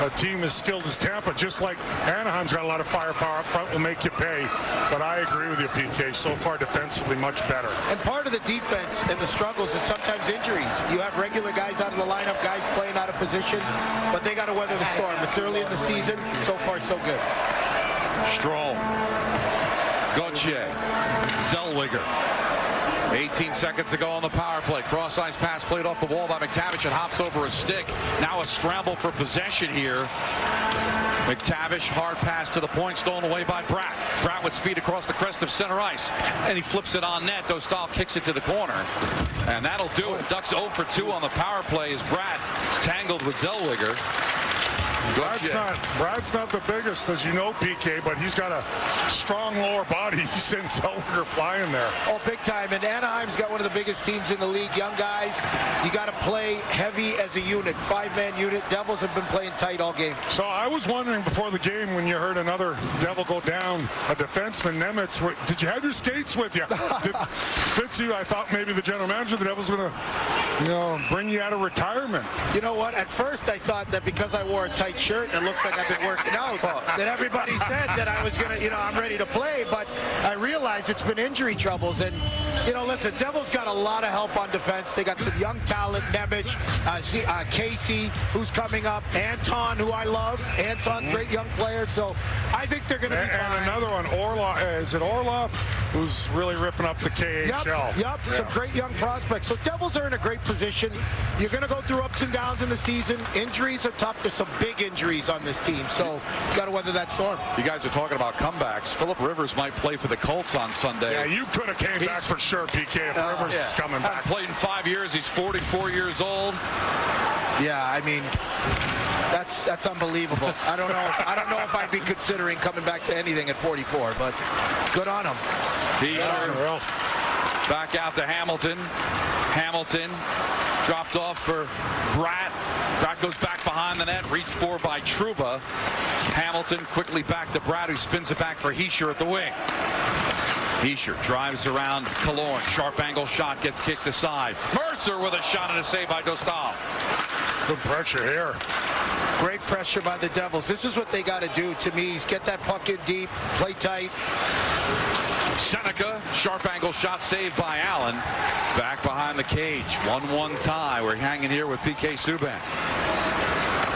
a team as skilled as Tampa, just like Anaheim's got a lot of firepower up front, will make you pay. But I agree with you, PK. So far, defensively, much better. And part of the defense and the struggles is sometimes injuries. You have regular guys out of the lineup, guys playing out of position, but they got to weather the storm. It's early in the season. So far, so good. Strome. Gauthier. Zellweger. 18 seconds to go on the power play. Cross-ice pass played off the wall by McTavish. It hops over a stick. Now a scramble for possession here. McTavish, hard pass to the point, stolen away by Bratt. Bratt with speed across the crest of center ice, and he flips it on net. Dostal kicks it to the corner, and that'll do it. Ducks 0 for 2 on the power play as Bratt tangled with Zellweger. Brad's not the biggest, as you know, PK, but he's got a strong lower body. He sends Zellweger flying there. Oh, big time. And Anaheim's got one of the biggest teams in the league. Young guys, you got to play heavy as a unit, 5-man unit. Devils have been playing tight all game. So I was wondering before the game, when you heard another Devil go down, a defenseman, Nemitz, did you have your skates with you? Fitzy, I thought maybe the general manager of the Devils was going to, bring you out of retirement. You know what? At first, I thought that because I wore a tight shirt and it looks like I've been working out, that everybody said that I was going to, I'm ready to play. But I realized it's been injury troubles. And, listen, Devils got a lot of help on defense. They got some young talent, Nemec, Casey, who's coming up, Anton, who I love. Anton, great young player. So I think they're going to be fine. And another one, Orlov. Is it Orlov? Who's really ripping up the KHL. Yep, some great young prospects. So Devils are in a great position. You're going to go through ups and downs in the season. Injuries are tough. There's some big injuries on this team, so you got to weather that storm. You guys are talking about comebacks. Phillip Rivers might play for the Colts on Sunday. Yeah, you could have came back for sure, PK, if Rivers is coming back. Played in 5 years. He's 44 years old. Yeah, I mean, that's unbelievable. I don't know if I'd be considering coming back to anything at 44, but good on him. Back out to Hamilton. Hamilton dropped off for Bratt. Bratt goes back behind the net, reached for by Trouba. Hamilton quickly back to Bratt, who spins it back for Hischier at the wing. Hischier drives around Killorn. Sharp angle shot gets kicked aside. Mercer with a shot and a save by Dostal. Good pressure here. Great pressure by the Devils. This is what they got to do to me, is get that puck in deep, play tight. Seneca, sharp angle shot saved by Allen. Back behind the cage. 1-1 tie. We're hanging here with P.K.Subban.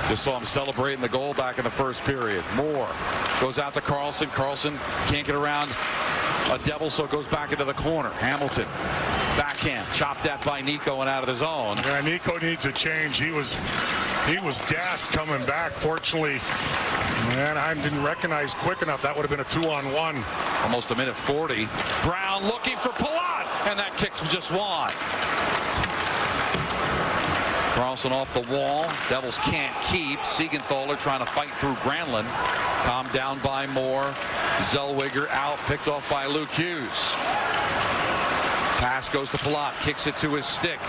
Just saw him celebrating the goal back in the first period. Moore goes out to Carlson. Carlson can't get around a Devil, so it goes back into the corner. Hamilton, backhand, chopped at by Nico and out of the zone. Yeah, Nico needs a change. He was gassed coming back. Fortunately, Anaheim didn't recognize quick enough. That would have been a 2-on-1. Almost a minute 40. Brown looking for Palat, and that kicks just wide. Carlson off the wall. Devils can't keep. Siegenthaler trying to fight through Granlund. Calmed down by Moore. Zellweger out, picked off by Luke Hughes. Pass goes to Palat, kicks it to his stick.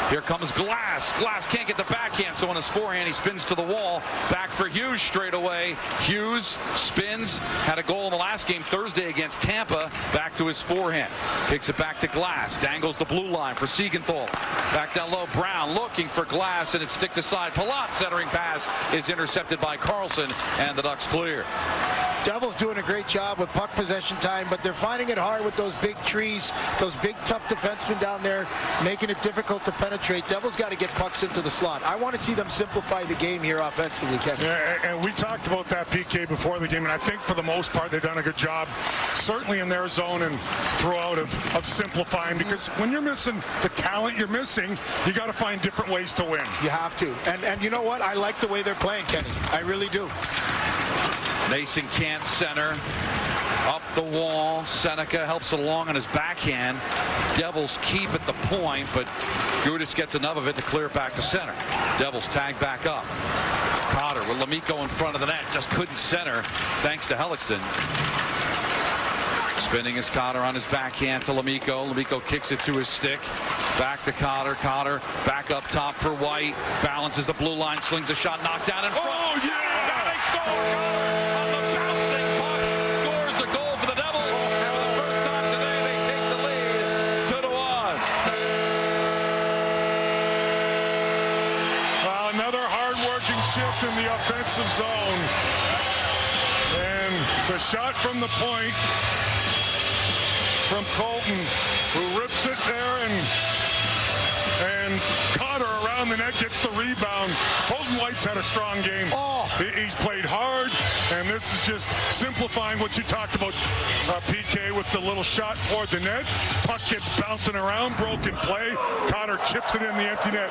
Here comes Glass. Glass can't get the backhand, so on his forehand he spins to the wall. Back for Hughes straight away. Hughes spins, had a goal in the last game Thursday against Tampa. Back to his forehand. Kicks it back to Glass. Dangles the blue line for Siegenthaler. Back down low, Brown looking for Glass, and it's stick to side. Palat centering pass is intercepted by Carlson, and the Ducks clear. Devils doing a great job with puck possession time, but they're finding it hard with those big trees, those big tough defensemen down there, making it difficult to penetrate. Devils got to get pucks into the slot. I want to see them simplify the game here offensively, Kevin. Yeah, and we talked about that, PK, before the game, and I think for the most part they've done a good job, certainly in their zone and throughout of simplifying, because when you're missing the talent you're missing, you got to find different ways to win. You have to. And you know what? I like the way they're playing, Kenny. I really do. Mason can't center. Up the wall. Seneca helps it along on his backhand. Devils keep at the point, but Gudas gets enough of it to clear it back to center. Devils tag back up. Cotter with Lemico in front of the net. Just couldn't center thanks to Hellickson. Spinning is Cotter on his backhand to Lemico. Lemico kicks it to his stick. Back to Cotter. Cotter back up top for White. Balances the blue line. Slings a shot. Knocked down in front. Oh, yeah! Now they score! On the bouncing puck. Scores a goal for the Devils. And for the first time today, they take the lead 2-1. Well, another hard-working shift in the offensive zone. And the shot from the point from Colton, who rips it there, and Cotter around the net gets the rebound. Colton White's had a strong game. He's played hard, and this is just simplifying what you talked about, PK, with the little shot toward the net. Puck gets bouncing around, broken play. Cotter chips it in the empty net.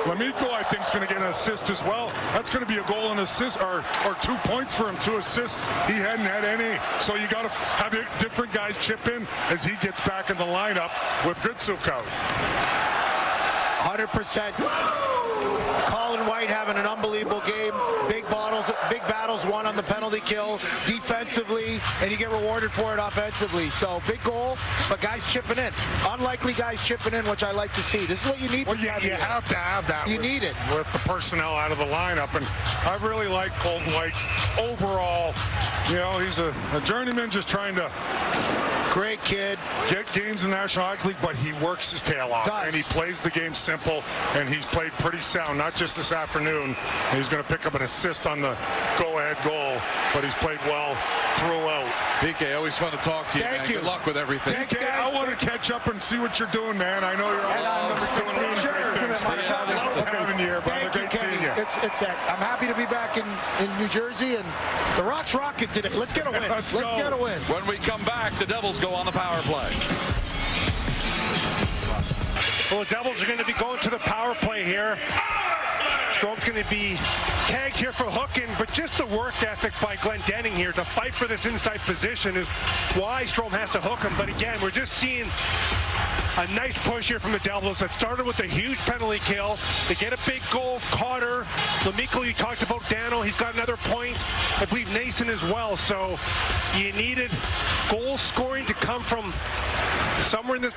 Lemico, I think, is going to get an assist as well. That's going to be a goal and assist, or 2 points for him, 2 assists. He hadn't had any, so you got to have different guys chip in as he gets back in the lineup with Gutsuk out. 100%. Colin White having an unbelievable game. Big battles won on the penalty kill defensively, and you get rewarded for it offensively. So big goal, but guys chipping in. Unlikely guys chipping in, which I like to see. This is what you need. Well, you have to have that. You need it with the personnel out of the lineup, and I really like Colton White overall. You know, he's a journeyman just trying to. Great kid. Get games in the National Hockey League, but he works his tail off. And he plays the game simple, and he's played pretty sound, not just this afternoon. He's going to pick up an assist on the go-ahead goal, but he's played well throughout. PK, always fun to talk to you, Thank man. you. Good luck with everything. PK, I want to catch up and see what you're doing, man. I know you're all doing a lot of great things. I love having you here, brother. Great seeing you. I'm happy to be back in New Jersey, and the Rock's rocking today. Let's get a win. Let's get a win. When we come back, the Devils go on the power play. Well, the Devils are going to be going to the power play here. Strome's going to be tagged here for hooking, but just the work ethic by Glendening here to fight for this inside position is why Strome has to hook him. But again, we're just seeing a nice push here from the Devils that started with a huge penalty kill. They get a big goal. Cotter, Lemico, you talked about Dano. He's got another point. I believe Nason as well. So you needed goal scoring to come from somewhere in this.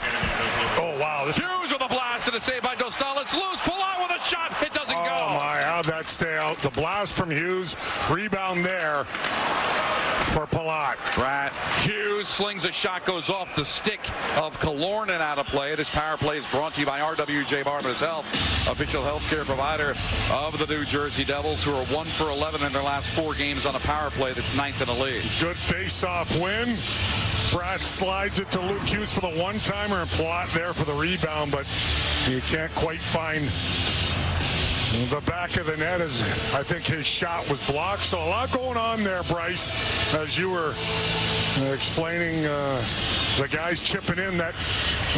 Oh, wow. Hughes with a blast and a save by Dostal. It's loose. Palat with a shot. It doesn't go. Oh, my. How'd that stay out? The blast from Hughes. Rebound there for Palat. Brad Hughes slings a shot, goes off the stick of Killorn and out of play. This power play is brought to you by RWJ Barber's Health, official healthcare provider of the New Jersey Devils, who are 1 for 11 in their last 4 games on a power play that's 9th in the league. Good face-off win. Bratt slides it to Luke Hughes for the one-timer and Plot there for the rebound, but you can't quite find the back of the net as I think his shot was blocked. So a lot going on there, Bryce, as you were explaining the guys chipping in that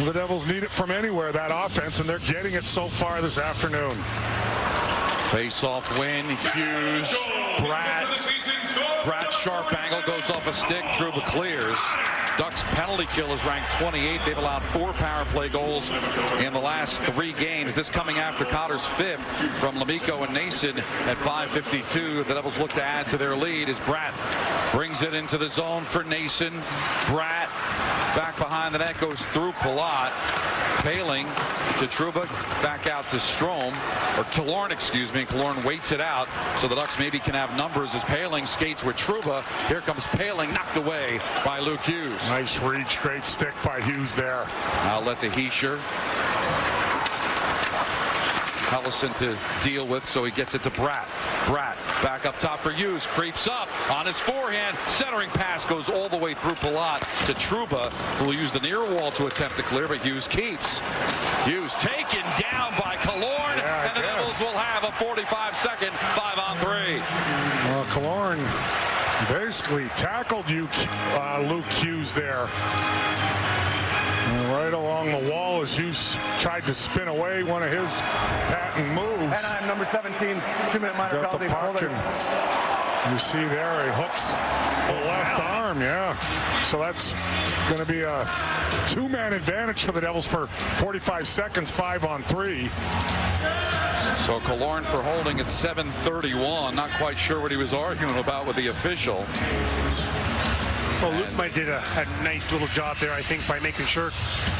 the Devils need it from anywhere, that offense, and they're getting it so far this afternoon. Face-off win, Hughes, Bratt sharp angle goes off a stick, Trouba clears. Ducks penalty kill is ranked 28. They've allowed 4 power play goals in the last 3 games. This coming after Cotter's 5th from Lemico and Nason at 5:52. The Devils look to add to their lead as Bratt brings it into the zone for Nason. Bratt back behind the net, goes through Palat. Paling to Trouba, back out to Strome, or Killorn, excuse me. Killorn waits it out so the Ducks maybe can have numbers as Paling skates with Trouba. Here comes Paling, knocked away by Luke Hughes. Nice reach, great stick by Hughes there. Outlet to Heischer. Helleson to deal with, so he gets it to Bratt. Bratt back up top for Hughes, creeps up on his forehand, centering pass goes all the way through Palat to Trouba, who will use the near wall to attempt to clear, but Hughes keeps. Hughes taken down by Killorn, and the Devils will have a 45-second 5-on-3. Well, Killorn basically tackled Luke Hughes there. Right along the wall as Hughes tried to spin away one of his patent moves. Anaheim, number 17, 2-minute minor Got the penalty. puck, and you see there he hooks the left arm, So that's going to be a 2-man advantage for the Devils for 45 seconds, 5-on-3. So Killorn for holding at 7:31. Not quite sure what he was arguing about with the official. Well, Luke might did a nice little job there, I think, by making sure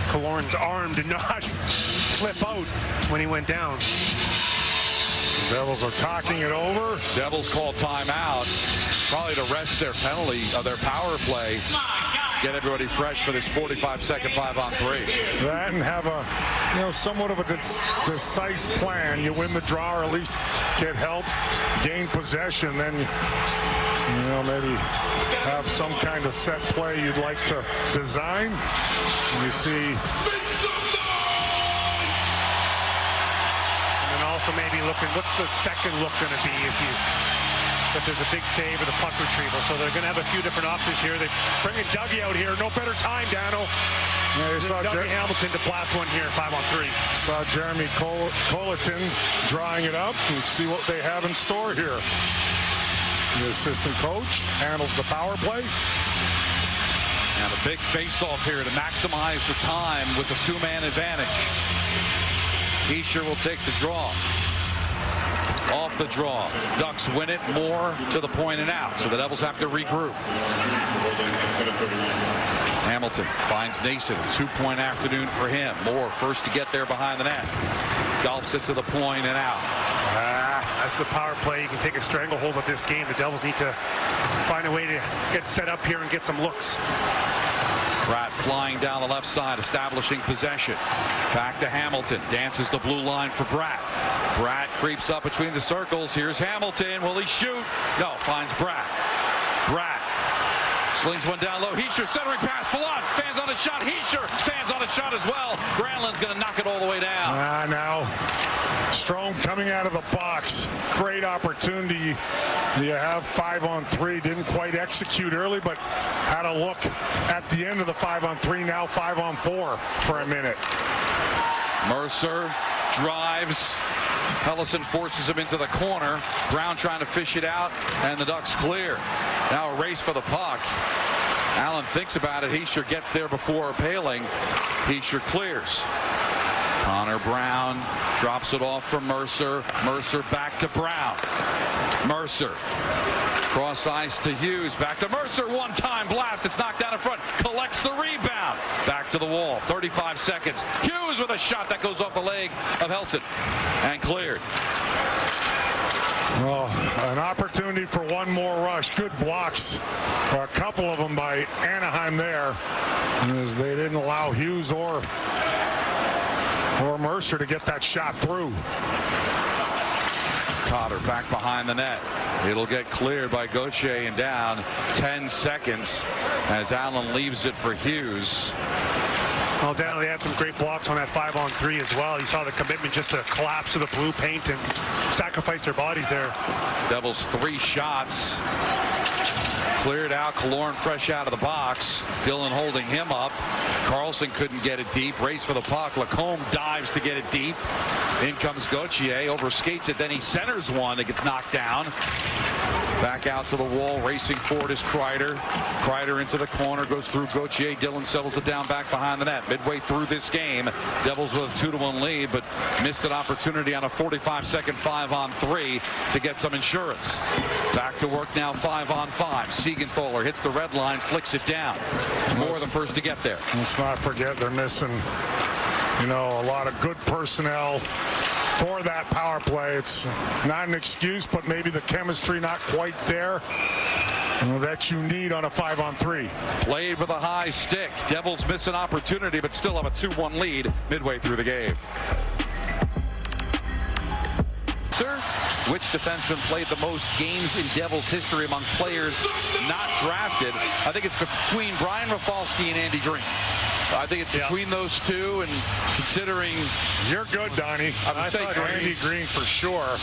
Killorn's arm did not slip out when he went down. Devils are talking it over. Devils call timeout, probably to rest their penalty of their power play. Get everybody fresh for this 45-second 5-on-3. That and have a, somewhat of a decisive plan. You win the draw or at least get help, gain possession, then maybe have some kind of set play you'd like to design. You see. And then also maybe looking, what's the second look going to be if there's a big save or the puck retrieval. So they're going to have a few different options here. They're bringing Dougie out here. No better time, Dano. Yeah, you saw Dougie Hamilton to blast one here, 5-on-3. Saw Jeremy Colleton drawing it up and see what they have in store here. The assistant coach handles the power play. And a big face-off here to maximize the time with the 2-man advantage. Heischer will take the draw. Off the draw. Ducks win it, more to the point and out. So the Devils have to regroup. Hamilton finds Nason. 2-point afternoon for him. Moore first to get there behind the net. Golfs it to the point and out. That's the power play. You can take a stranglehold of this game. The Devils need to find a way to get set up here and get some looks. Bratt flying down the left side, establishing possession. Back to Hamilton. Dances the blue line for Bratt. Bratt creeps up between the circles. Here's Hamilton. Will he shoot? No, finds Bratt. Bratt slings one down low. Heischer centering pass. Palat fans on a shot. Heischer fans on a shot as well. Granlund's going to knock it all the way down. Now Strome coming out of the box. Great opportunity. You have 5-on-3. Didn't quite execute early, but had a look at the end of the 5-on-3. Now 5-on-4 for a minute. Mercer drives. Helleson forces him into the corner. Brown trying to fish it out, and the Ducks clear. Now a race for the puck. Allen thinks about it. Heischer gets there before Paling. Heischer clears. Connor Brown drops it off for Mercer. Mercer back to Brown. Mercer cross ice to Hughes. Back to Mercer. One-time blast. It's knocked down in front. Collects the rebound. Back to the wall. 35 seconds. Hughes with a shot that goes off the leg of Helleson and cleared. Well, an opportunity for one more rush. Good blocks. A couple of them by Anaheim there, as they didn't allow Hughes or Mercer to get that shot through. Cotter back behind the net. It'll get cleared by Gauthier and down 10 seconds as Allen leaves it for Hughes. Well, Dan, they had some great blocks on that 5-on-3 as well. You saw the commitment just to collapse to the blue paint and sacrifice their bodies there. Devils 3 shots. Cleared out. Killorn fresh out of the box. Dillon holding him up. Carlson couldn't get it deep. Race for the puck. Lacombe dives to get it deep. In comes Gauthier. Overskates it. Then he centers one. It gets knocked down. Back out to the wall. Racing forward is Kreider. Kreider into the corner. Goes through Gauthier. Dillon settles it down back behind the net. Midway through this game, Devils with a 2-1 lead, but missed an opportunity on a 45-second 5-on-3 to get some insurance. Back to work now, 5-on-5. Siegenthaler hits the red line, flicks it down. Moore the first to get there. Let's not forget they're missing, a lot of good personnel for that power play. It's not an excuse, but maybe the chemistry not quite there that you need on a 5-on-3. Played with a high stick. Devils miss an opportunity, but still have a 2-1 lead midway through the game. Sir, which defenseman played the most games in Devils history among players not drafted? I think it's between Brian Rafalski and Andy Green. I think it's between those two, and considering... You're good, Donnie. I thought Andy Green for sure.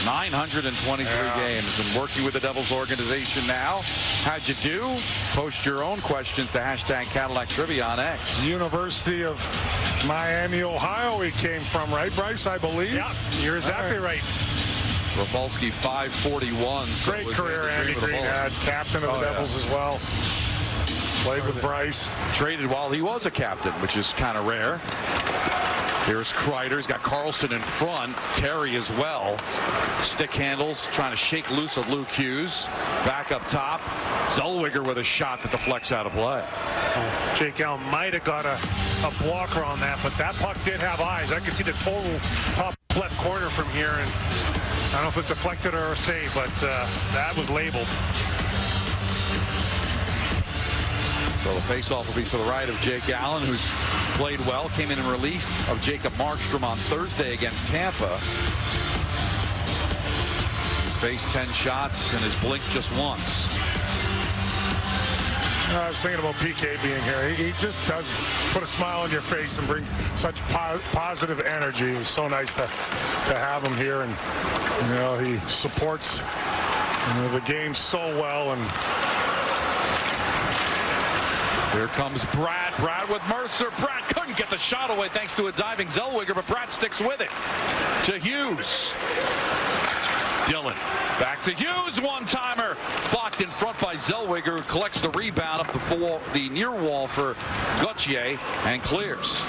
923 games and working with the Devils organization now. How'd you do? Post your own questions to #Cadillac Trivia on X. University of Miami, Ohio he came from, right, Bryce, I believe? Yeah, you're exactly right. Rafalski 541. Great career Andy Green had. Captain of the Devils as well. Played with Bryce. Traded while he was a captain, which is kind of rare. Here's Kreider. He's got Carlson in front. Terry as well. Stick handles, trying to shake loose of Luke Hughes. Back up top. Zellweger with a shot that deflects out of play. Jake Allen might have got a blocker on that, but that puck did have eyes. I could see the total top left corner from here, and I don't know if it's deflected or a save, but that was labeled. So the faceoff will be to the right of Jake Allen, who's played well, came in relief of Jacob Markstrom on Thursday against Tampa. He's faced 10 shots and has blinked just once. I was thinking about P.K. being here. He just does put a smile on your face and bring such positive energy. It was so nice to have him here, and he supports the game so well. And here comes Brad. Brad with Mercer. Brad couldn't get the shot away thanks to a diving Zellweger, but Brad sticks with it. To Hughes. Dillon. Back to Hughes. One-timer. Blocked in front by Zellweger, who collects the rebound up the near wall for Gauthier and clears.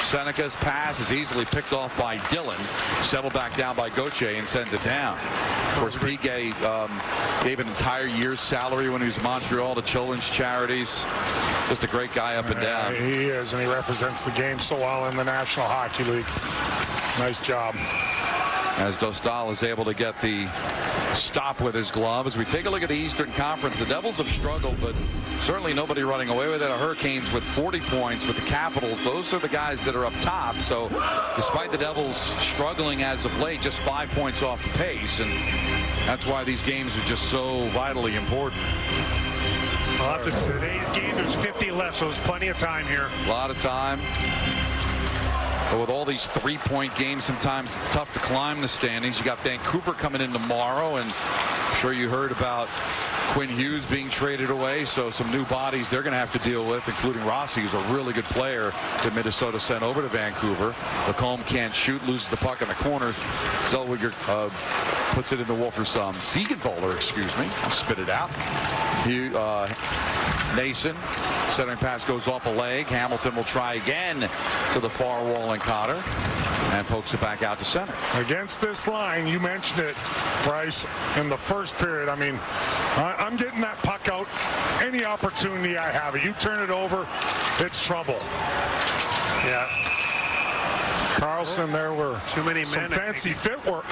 Seneca's pass is easily picked off by Dillon. Settled back down by Gauthier and sends it down. Of course, P.K. gave an entire year's salary when he was in Montreal to children's charities. Just a great guy up and down. He is, and he represents the game so well in the National Hockey League. Nice job. As Dostal is able to get the stop with his glove. As we take a look at the Eastern Conference, the Devils have struggled, but certainly nobody running away with it. The Hurricanes with 40 points with the Capitals. Those are the guys that are up top. So despite the Devils struggling as of late, just 5 points off the pace, and that's why these games are just so vitally important. Well, after today's game, there's 50 left, so there's plenty of time here. A lot of time. But with all these three-point games, sometimes it's tough to climb the standings. You got Vancouver coming in tomorrow, and I'm sure you heard about Quinn Hughes being traded away, so some new bodies they're going to have to deal with, including Rossi, who's a really good player that Minnesota sent over to Vancouver. Lacombe can't shoot, loses the puck in the corner. Zellweger puts it in the wall for some. Siegenthaler, excuse me. I'll spit it out. Nason, centering pass goes off a leg. Hamilton will try again to the far wall and Cotter, and pokes it back out to center. Against this line, you mentioned it, Bryce, in the first period. I mean, I'm getting that puck out any opportunity I have it. You turn it over, it's trouble. Yeah. Carlson, there were too many some fancy footwork.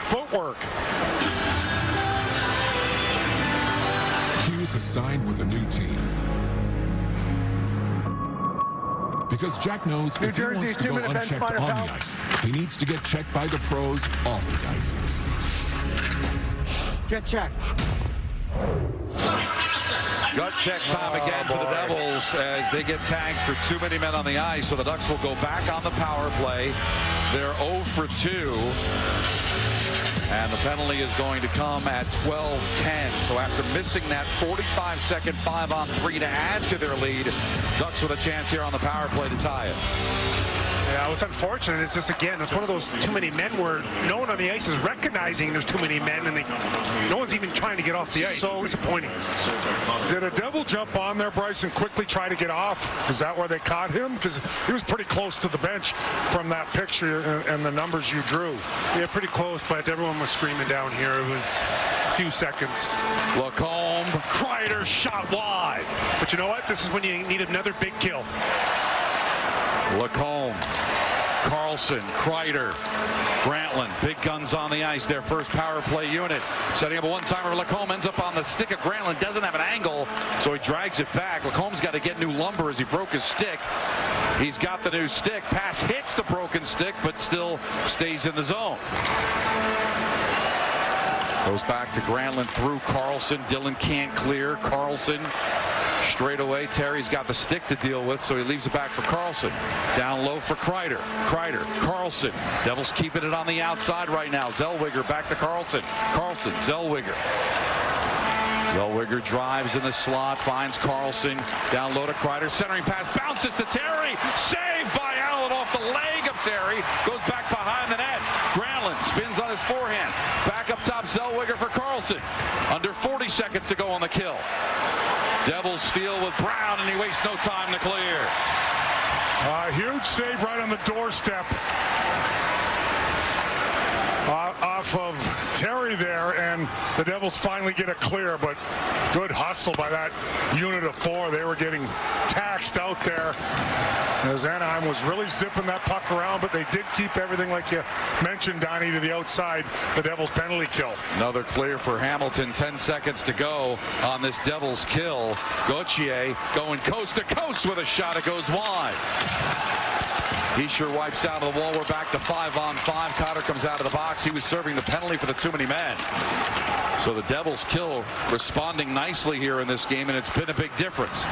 Hughes has signed with a new team. Because Jack knows if he wants to go unchecked on the ice, he needs to get checked by the pros off the ice. Get checked. Gut check time again for the Devils as they get tagged for too many men on the ice. So the Ducks will go back on the power play. They're 0 for 2. And the penalty is going to come at 12:10. So after missing that 45-second 5-on-3 to add to their lead, Ducks with a chance here on the power play to tie it. Yeah, what's unfortunate is just, again, it's one of those too many men where no one on the ice is recognizing there's too many men, and no one's even trying to get off the ice. So disappointing. Did a Devil jump on there, Bryce, and quickly try to get off? Is that where they caught him? Because he was pretty close to the bench from that picture and the numbers you drew. Yeah, pretty close, but everyone was screaming down here. It was a few seconds. Lacombe, Kreider shot wide. But you know what? This is when you need another big kill. Lacombe, Carlson, Kreider, Grantland, big guns on the ice, their first power play unit. Setting up a one-timer, Lacombe ends up on the stick of Grantland, doesn't have an angle, so he drags it back. Lacombe's got to get new lumber as he broke his stick. He's got the new stick. Pass hits the broken stick, but still stays in the zone. Goes back to Grantland through Carlson. Dylan can't clear. Carlson straight away. Terry's got the stick to deal with, so he leaves it back for Carlson. Down low for Kreider. Kreider, Carlson. Devils keeping it on the outside right now. Zellweger back to Carlson. Carlson, Zellweger. Zellweger drives in the slot, finds Carlson. Down low to Kreider. Centering pass bounces to Terry. Saved by Allen off the leg of Terry. Goes back behind the net. Grantland spins on his forehand. Back up top, Zellweger for Carlson. Under 40 seconds to go on the kill. Devils steal with Brown, and he wastes no time to clear. Huge save right on the doorstep off of Terry there, and the Devils finally get a clear, but good hustle by that unit of 4. They were getting taxed out there as Anaheim was really zipping that puck around, but they did keep everything, like you mentioned, Donnie, to the outside. The Devils penalty kill. Another clear for Hamilton. 10 seconds to go on this Devils kill. Gauthier going coast to coast with a shot. It goes wide. Hischier wipes out of the wall. We're back to 5-on-5. Cotter comes out of the box. He was serving the penalty for the too many men. So the Devils kill responding nicely here in this game, and it's been a big difference.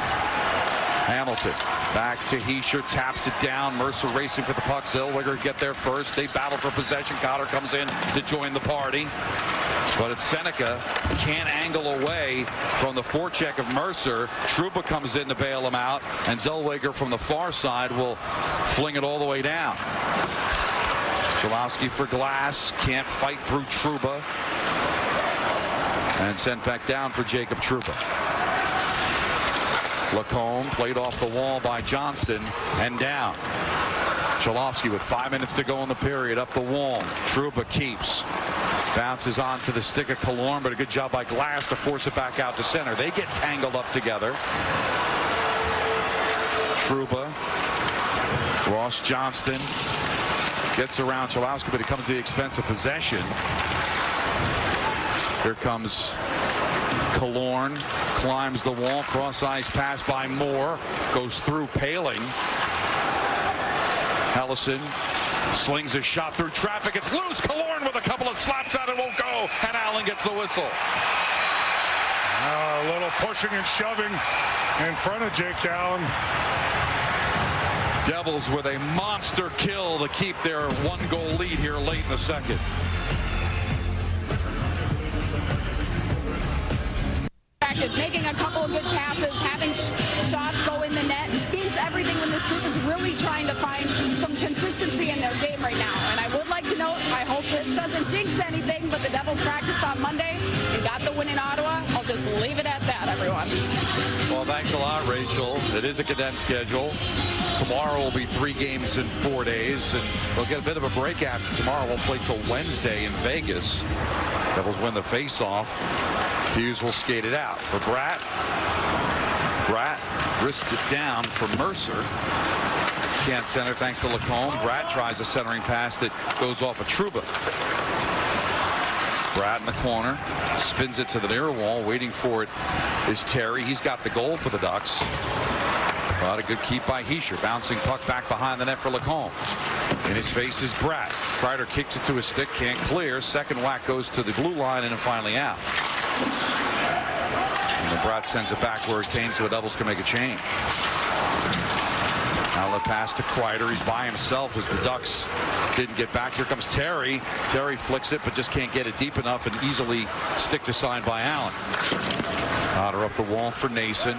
Hamilton back to Hischier, taps it down. Mercer racing for the puck. Zellweger get there first. They battle for possession. Cotter comes in to join the party. But it's Seneca, can't angle away from the forecheck of Mercer. Trouba comes in to bail him out, and Zellweger from the far side will fling it all the way down. Cholowski for Glass, can't fight through Trouba, and sent back down for Jacob Trouba. Lacombe played off the wall by Johnston and down. Cholowski with 5 minutes to go in the period, up the wall. Trouba keeps. Bounces onto the stick of Killorn, but a good job by Glass to force it back out to center. They get tangled up together. Trouba. Ross Johnston gets around Cholowski, but it comes to the expense of possession. Here comes Killorn, climbs the wall, cross-ice pass by Moore, goes through Paling. Hellison slings a shot through traffic. It's loose. Killorn with a couple of slaps out. It won't go. And Allen gets the whistle. A little pushing and shoving in front of Jake Allen. Devils with a monster kill to keep their 1-goal lead here late in the second. Practice, making a couple of good passes, having shots go in the net. Seems everything when this group is really trying to find some consistency in their game right now. And I would like to note, I hope this doesn't jinx anything, but the Devils practiced on Monday and got the win in Ottawa. I'll just leave it at that, everyone. Well, thanks a lot, Rachel. It is a condensed schedule. Tomorrow will be 3 games in 4 days, and we'll get a bit of a break after tomorrow. We'll play till Wednesday in Vegas. Devils win the face-off. Hughes will skate it out for Bratt. Bratt wrists it down for Mercer. Can't center thanks to Lacombe. Bratt tries a centering pass that goes off of Trouba. Bratt in the corner, spins it to the near wall. Waiting for it is Terry. He's got the goal for the Ducks. But a good keep by Hischier. Bouncing puck back behind the net for Lacombe. In his face is Bratt. Kreider kicks it to his stick, can't clear. Second whack goes to the blue line and finally out. And Bratt sends it back where it came so the Devils can make a change. Now the pass to Kreider. He's by himself as the Ducks didn't get back. Here comes Terry. Terry flicks it but just can't get it deep enough and easily stick assigned by Allen. Cotter up the wall for Nason.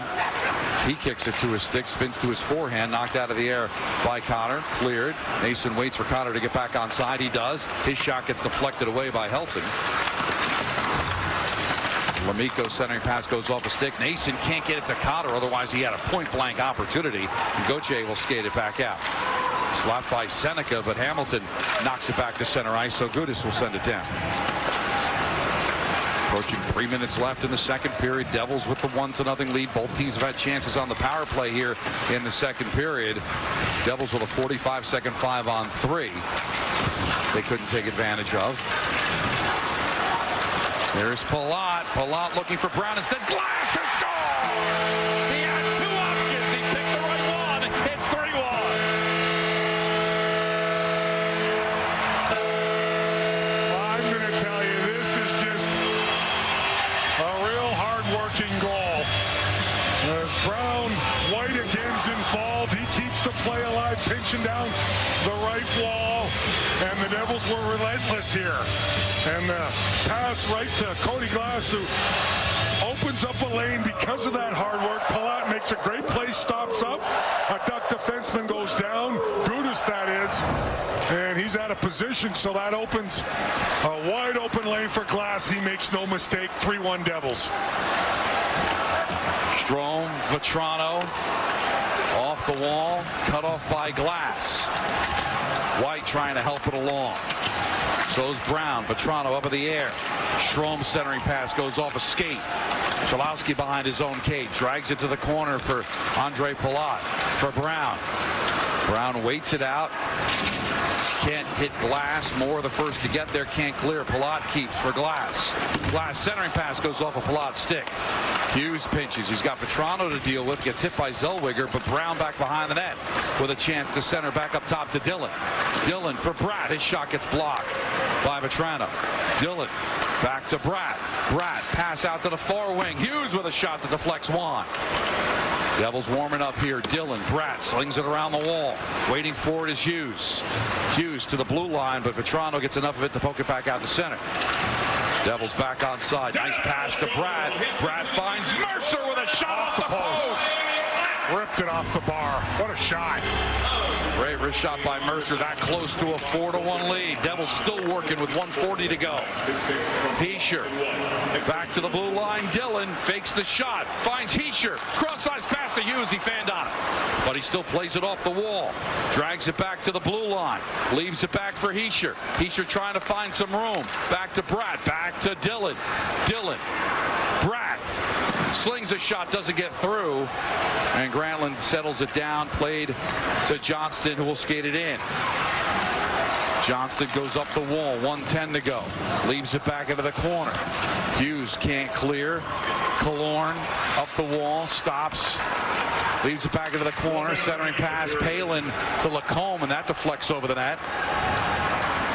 He kicks it to his stick, spins to his forehand, knocked out of the air by Cotter, cleared. Nason waits for Cotter to get back onside. He does. His shot gets deflected away by Helton. Lamico centering pass goes off a stick. Nason can't get it to Cotter, otherwise he had a point-blank opportunity. And Gauthier will skate it back out. Slapped by Seneca, but Hamilton knocks it back to center ice, so Gudis will send it down. Approaching 3 minutes left in the second period. Devils with the 1-0 lead. Both teams have had chances on the power play here in the second period. Devils with a 45-second 5-on-3. They couldn't take advantage of. There's Palat. Palat looking for Brown instead. Glass has scored! He had two options. He picked the right one. It's 3-1. I'm going to tell you, this is just a real hard-working goal. As Brown, White again's involved. He keeps the play alive, pinching down the right wall. And the Devils were relentless here. And the pass right to Cody Glass, who opens up a lane because of that hard work. Palat makes a great play, stops up. A Duck defenseman goes down. Gudis, that is. And he's out of position, so that opens a wide open lane for Glass. He makes no mistake. 3-1 Devils. Strome, Vetrano, off the wall, cut off by Glass. White trying to help it along. So's Brown. Vetrano up in the air. Strome centering pass goes off a skate. Chalowski behind his own cage. Drags it to the corner for Andre Palat. For Brown. Brown waits it out. Can't hit Glass. Moore the first to get there. Can't clear. Palat keeps for Glass. Glass centering pass goes off a Palat stick. Hughes pinches. He's got Vetrano to deal with. Gets hit by Zellweger, but Brown back behind the net with a chance to center back up top to Dillon. Dillon for Bratt. His shot gets blocked by Vetrano. Dillon back to Bratt. Bratt pass out to the far wing. Hughes with a shot that deflects one. Devils warming up here. Dillon, Bratt slings it around the wall. Waiting for it is Hughes. Hughes to the blue line, but Vetrano gets enough of it to poke it back out to center. Devils back onside. Nice pass to Bratt. Bratt finds Mercer with a shot off the post. Ripped it off the bar. What a shot. Great wrist shot by Mercer. That close to a 4-1 lead. Devils still working with 1:40 to go. Hischier back to the blue line. Dillon fakes the shot. Finds Hischier. Cross-ice pass to Hughes. He fanned on it. But he still plays it off the wall. Drags it back to the blue line. Leaves it back for Hischier. Hischier trying to find some room. Back to Bratt. Back to Dillon. Dillon. Bratt. Slings a shot, doesn't get through, and Grantland settles it down. Played to Johnston, who will skate it in. Johnston goes up the wall, 1:10 to go. Leaves it back into the corner. Hughes can't clear. Killorn up the wall, stops. Leaves it back into the corner. Centering pass, Palin to Lacombe, and that deflects over the net.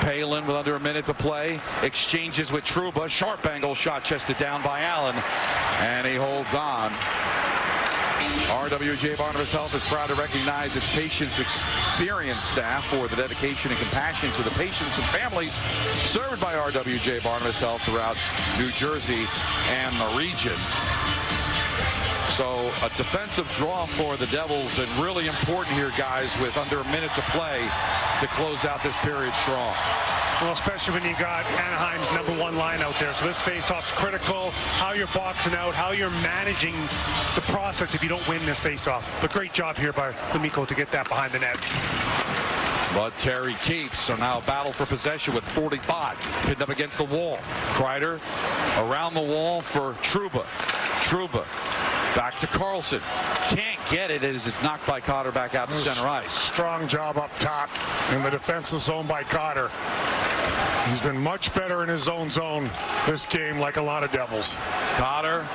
Palin with under a minute to play. Exchanges with Trouba. Sharp angle shot chested down by Allen. And he holds on. RWJ Barnabas Health is proud to recognize its patients' experienced staff for the dedication and compassion to the patients and families served by RWJ Barnabas Health throughout New Jersey and the region. So a defensive draw for the Devils, and really important here, guys, with under a minute to play to close out this period strong. Well, especially when you got Anaheim's #1 line out there. So this faceoff's critical. How you're boxing out, how you're managing the process if you don't win this faceoff. But great job here by Lamico to get that behind the net. But Terry keeps, so now a battle for possession with 45. Pinned up against the wall. Kreider around the wall for Trouba. Trouba back to Carlson. Can't get it as it's knocked by Cotter back out to center ice. Strong job up top in the defensive zone by Cotter. He's been much better in his own zone this game, like a lot of Devils. Cotter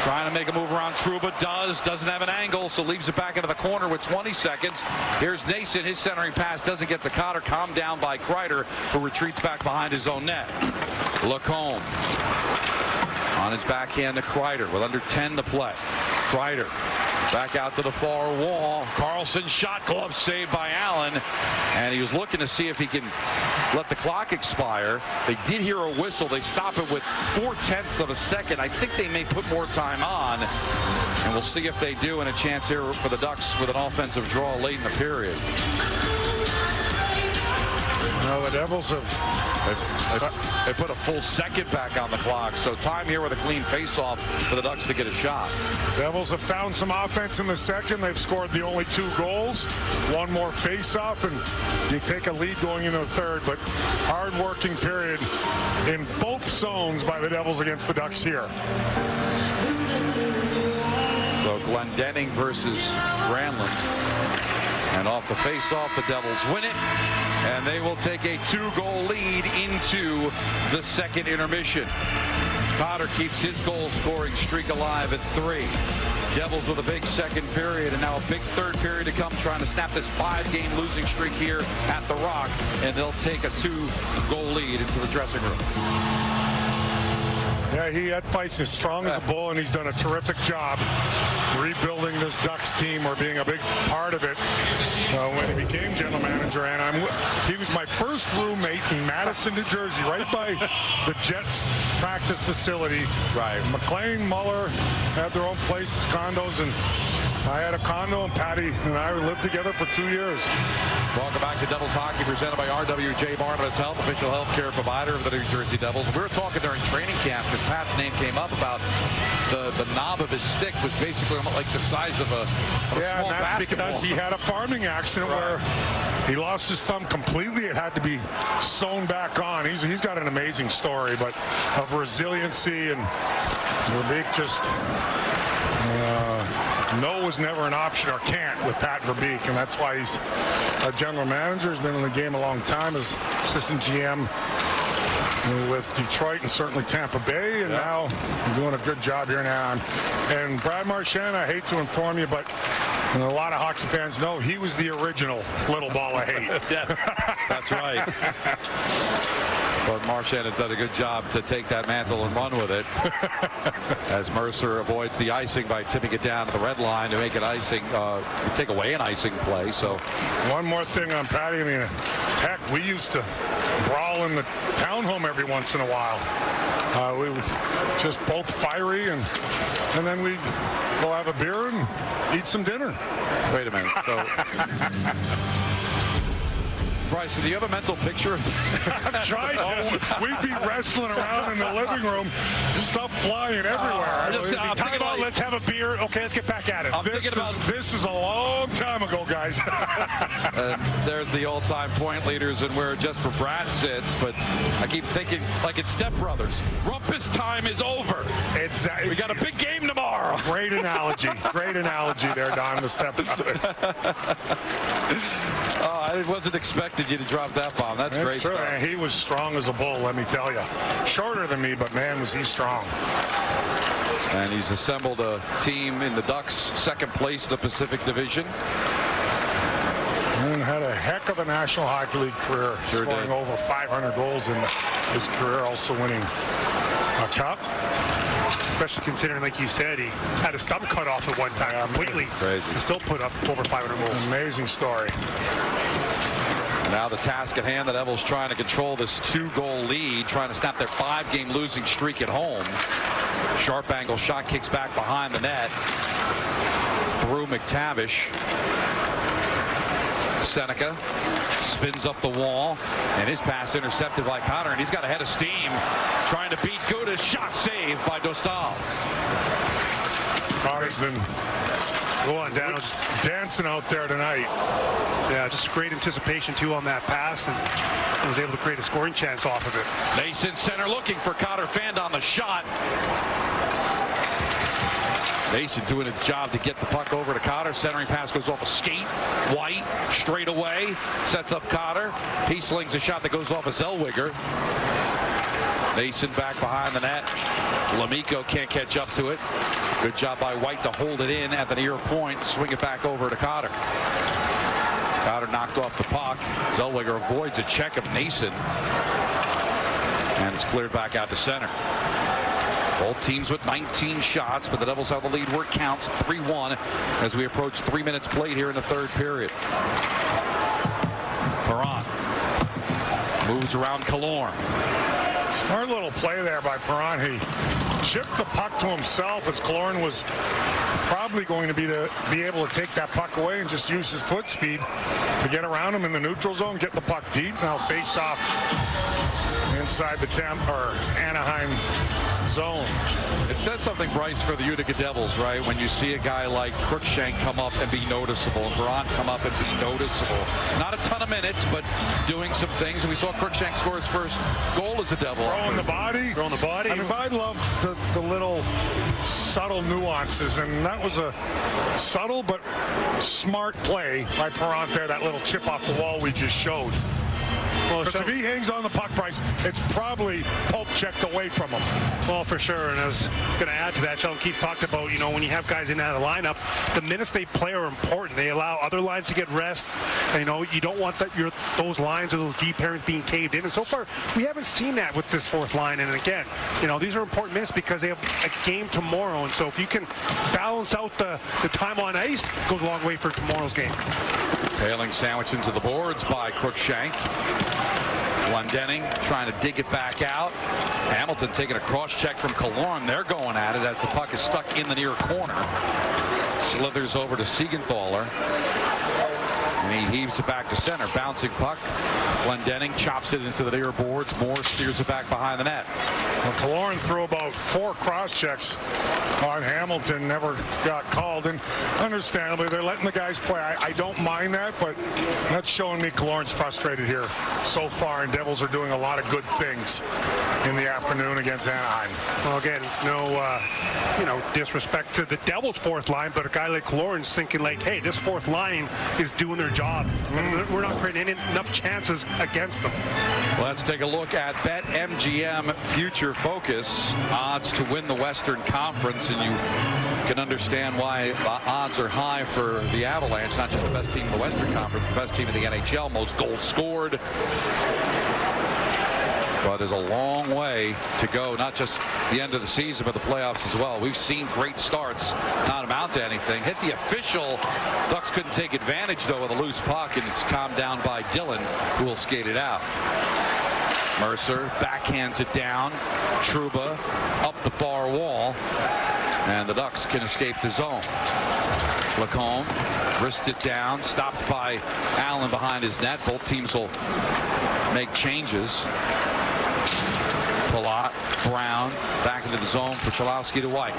trying to make a move around Trouba, doesn't have an angle, so leaves it back into the corner with 20 seconds. Here's Nason, his centering pass doesn't get to Cotter, calmed down by Kreider, who retreats back behind his own net. Lacombe on his backhand to Kreider with under 10 to play. Kreider back out to the far wall. Carlson shot, glove saved by Allen, and he was looking to see if he can let the clock expire. They did hear a whistle. They stop it with 0.4 of a second. I think they may put more time on, and we'll see if they do, and a chance here for the Ducks with an offensive draw late in the period. Well, the Devils They put a full second back on the clock, so time here with a clean face-off for the Ducks to get a shot. Devils have found some offense in the second. They've scored the only 2 goals. One more face-off, and you take a lead going into the third. But hard-working period in both zones by the Devils against the Ducks here. So Glendening versus Granlund. And off the face-off, the Devils win it. And they will take a 2-goal lead into the second intermission. Cotter keeps his goal-scoring streak alive at 3. Devils with a big second period, and now a big third period to come, trying to snap this 5-game losing streak here at the Rock, and they'll take a 2-goal lead into the dressing room. Yeah, he had fights as strong as a bull, and he's done a terrific job rebuilding this Ducks team, or being a big part of it when he became general manager. And he was my first roommate in Madison, New Jersey, right by the Jets practice facility. Right. McLean, Muller had their own places, condos, and I had a condo, and Patty and I lived together for 2 years. Welcome back to Devils Hockey, presented by RWJ Barnabas Health, official health care provider of the New Jersey Devils. We were talking during training camp, because Pat's name came up, about the knob of his stick was basically like the size of a small and that's basketball. because he had a farming accident where he lost his thumb completely. It had to be sewn back on. He's got an amazing story, but of resiliency, and Verbeek just no was never an option, or can't, with Pat Verbeek, and that's why he's a general manager. He's been in the game a long time as assistant GM with Detroit and certainly Tampa Bay, and now doing a good job here in Anaheim. And Brad Marchand, I hate to inform you, but a lot of hockey fans know he was the original little ball of hate. Yes, that's right. But Marchand has done a good job to take that mantle and run with it, as Mercer avoids the icing by tipping it down to the red line to make it icing, take away an icing play. So one more thing on Patty. I mean, heck, we used to brawl in the townhome every once in a while. We were just both fiery, and then we'd go have a beer and eat some dinner. Wait a minute. So Bryce, do you have a mental picture? I'm trying to. We'd be wrestling around in the living room, stuff flying everywhere. Let's have a beer. Okay, let's get back at it. This is a long time ago, guys. There's the all-time point leaders, and where just for Brad sits. But I keep thinking, like it's Step Brothers. Rumpus time is over. We got a big game tomorrow. Great analogy. Great analogy there, Don, the Step Brothers. I wasn't expecting you to drop that bomb. That's great true. stuff. Man, he was strong as a bull, let me tell you. Shorter than me, but man, was he strong. And he's assembled a team in the Ducks' second place in the Pacific Division. And had a heck of a National Hockey League career, scoring over 500 goals in his career, also winning a cup. Especially considering, like you said, he had his thumb cut off at one time completely. Crazy. And still put up over 500 goals. Amazing story. Now the task at hand, the Devils trying to control this 2-goal lead, trying to snap their 5-game losing streak at home. Sharp angle shot kicks back behind the net through McTavish. Seneca spins up the wall, and his pass intercepted by Cotter, and he's got a head of steam trying to beat Gudas. Shot saved by Dostal. Cotter's been dancing out there tonight. Yeah, just great anticipation too on that pass, and was able to create a scoring chance off of it. Mason center looking for Cotter, fanned on the shot. Mason doing his job to get the puck over to Cotter. Centering pass goes off a skate. White straight away sets up Cotter. He slings a shot that goes off a Zellweger. Mason back behind the net. Lamico can't catch up to it. Good job by White to hold it in at the near point. Swing it back over to Cotter. Cotter knocked off the puck. Zellweger avoids a check of Nason. And it's cleared back out to center. Both teams with 19 shots, but the Devils have the lead where it counts, 3-1, as we approach 3 minutes played here in the third period. Perron moves around Killorn. Smart little play there by Perron. He chipped the puck to himself as Killorn was probably going to be able to take that puck away and just use his foot speed to get around him in the neutral zone, get the puck deep. Now face off inside the Anaheim zone. It says something, Bryce, for the Utica Devils, right? When you see a guy like Cruikshank come up and be noticeable, and Perron come up and be noticeable. Not a ton of minutes, but doing some things. And we saw Cruikshank score his first goal as a Devil. Throwing the body. I mean, I love the little subtle nuances, and that was a subtle but smart play by Perron there, that little chip off the wall we just showed. Well, because if he hangs on the puck, Bryce, it's probably poke checked away from him. Well, for sure. And I was going to add to that. Sheldon Keefe talked about, you know, when you have guys in that lineup, the minutes they play are important. They allow other lines to get rest. And, you know, you don't want those lines or those deep pairings being caved in. And so far, we haven't seen that with this fourth line. And again, you know, these are important minutes because they have a game tomorrow. And so if you can balance out the time on ice, it goes a long way for tomorrow's game. Paling sandwich into the boards by Cruikshank. Glendening trying to dig it back out. Hamilton taking a cross check from Killorn. They're going at it as the puck is stuck in the near corner. Slithers over to Siegenthaler. And he heaves it back to center. Bouncing puck. Glendening chops it into the near boards. Moore steers it back behind the net. Well, Killorn threw about 4 cross checks on Hamilton, never got called, and understandably they're letting the guys play. I don't mind that, but that's showing me Killorn's frustrated here so far, and Devils are doing a lot of good things in the afternoon against Anaheim. Well, again, it's no disrespect to the Devils' fourth line, but a guy like Killorn's thinking like, hey, this fourth line is doing their job. We're not creating enough chances against them. Let's take a look at BetMGM Future Focus. Odds to win the Western Conference, and you can understand why the odds are high for the Avalanche. Not just the best team in the Western Conference, the best team in the NHL, most goals scored. But there's a long way to go, not just the end of the season, but the playoffs as well. We've seen great starts not amount to anything. Hit the official. Ducks couldn't take advantage, though, of a loose puck, and it's calmed down by Dillon, who will skate it out. Mercer backhands it down. Trouba up the far wall, and the Ducks can escape the zone. Lacombe wrists it down, stopped by Allen behind his net. Both teams will make changes. Palat, Brown, back into the zone for Cholowski to White.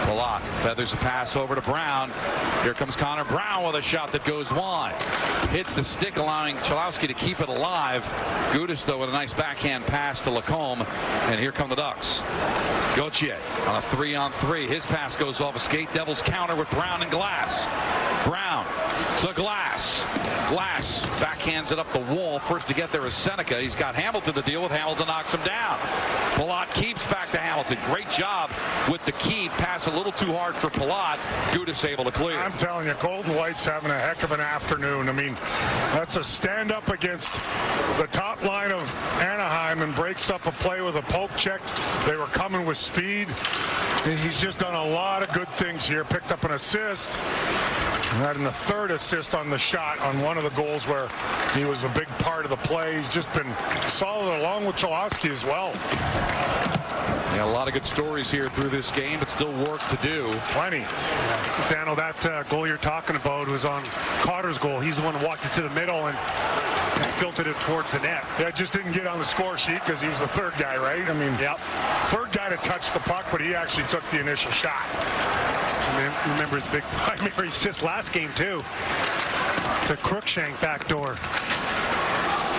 Palat feathers a pass over to Brown. Here comes Connor Brown with a shot that goes wide. Hits the stick, allowing Cholowski to keep it alive. Gudas, though, with a nice backhand pass to Lacombe. And here come the Ducks. Gauthier on a 3-on-3. His pass goes off a skate. Devils counter with Brown and Glass. Brown to Glass. Glass backhands it up the wall. First to get there is Seneca. He's got Hamilton to deal with. Hamilton knocks him down. Palat keeps back to Hamilton. Great job with the keep. Pass a little too hard for Palat. Gudas able to clear. I'm telling you, Golden White's having a heck of an afternoon. I mean, that's a stand up against the top line of Anaheim and breaks up a play with a poke check. They were coming with speed. He's just done a lot of good things here. Picked up an assist. Had a third assist on the shot on one of the goals where he was a big part of the play. He's just been solid along with Cholowski as well. Yeah, a lot of good stories here through this game, but still work to do. Plenty. Daniel, that goal you're talking about was on Cotter's goal. He's the one who walked it to the middle and filtered it towards the net. Yeah, just didn't get on the score sheet because he was the third guy, right? I mean, yep. Third guy to touch the puck, but he actually took the initial shot. Remember his big primary assist last game, too. The Cruikshank backdoor.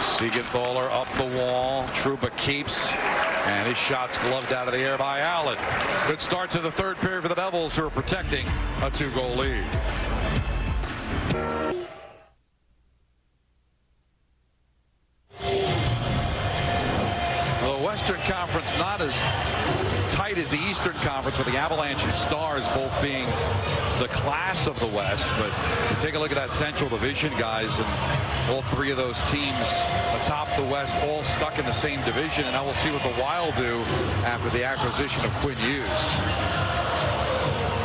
Siegenthaler up the wall. Trouba keeps, and his shot's gloved out of the air by Allen. Good start to the third period for the Devils, who are protecting a 2-goal lead. The Western Conference not as tight as the Eastern Conference, with the Avalanche and Stars both being the class of the West. But you take a look at that Central Division, guys, and all three of those teams atop the West, all stuck in the same division. And now we'll see what the Wild do after the acquisition of Quinn Hughes.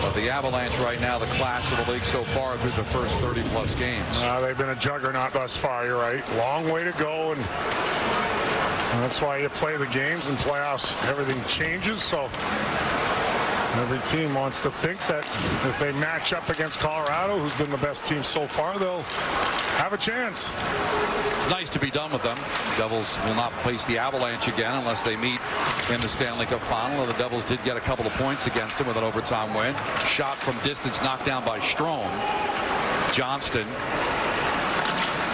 But the Avalanche right now, the class of the league so far through the first 30-plus games. They've been a juggernaut thus far, you're right. Long way to go, and that's why you play the games in playoffs. Everything changes, so every team wants to think that if they match up against Colorado, who's been the best team so far, they'll have a chance. It's nice to be done with them. Devils will not face the Avalanche again unless they meet in the Stanley Cup final. The Devils did get a couple of points against them with an overtime win. Shot from distance knocked down by Strome. Johnston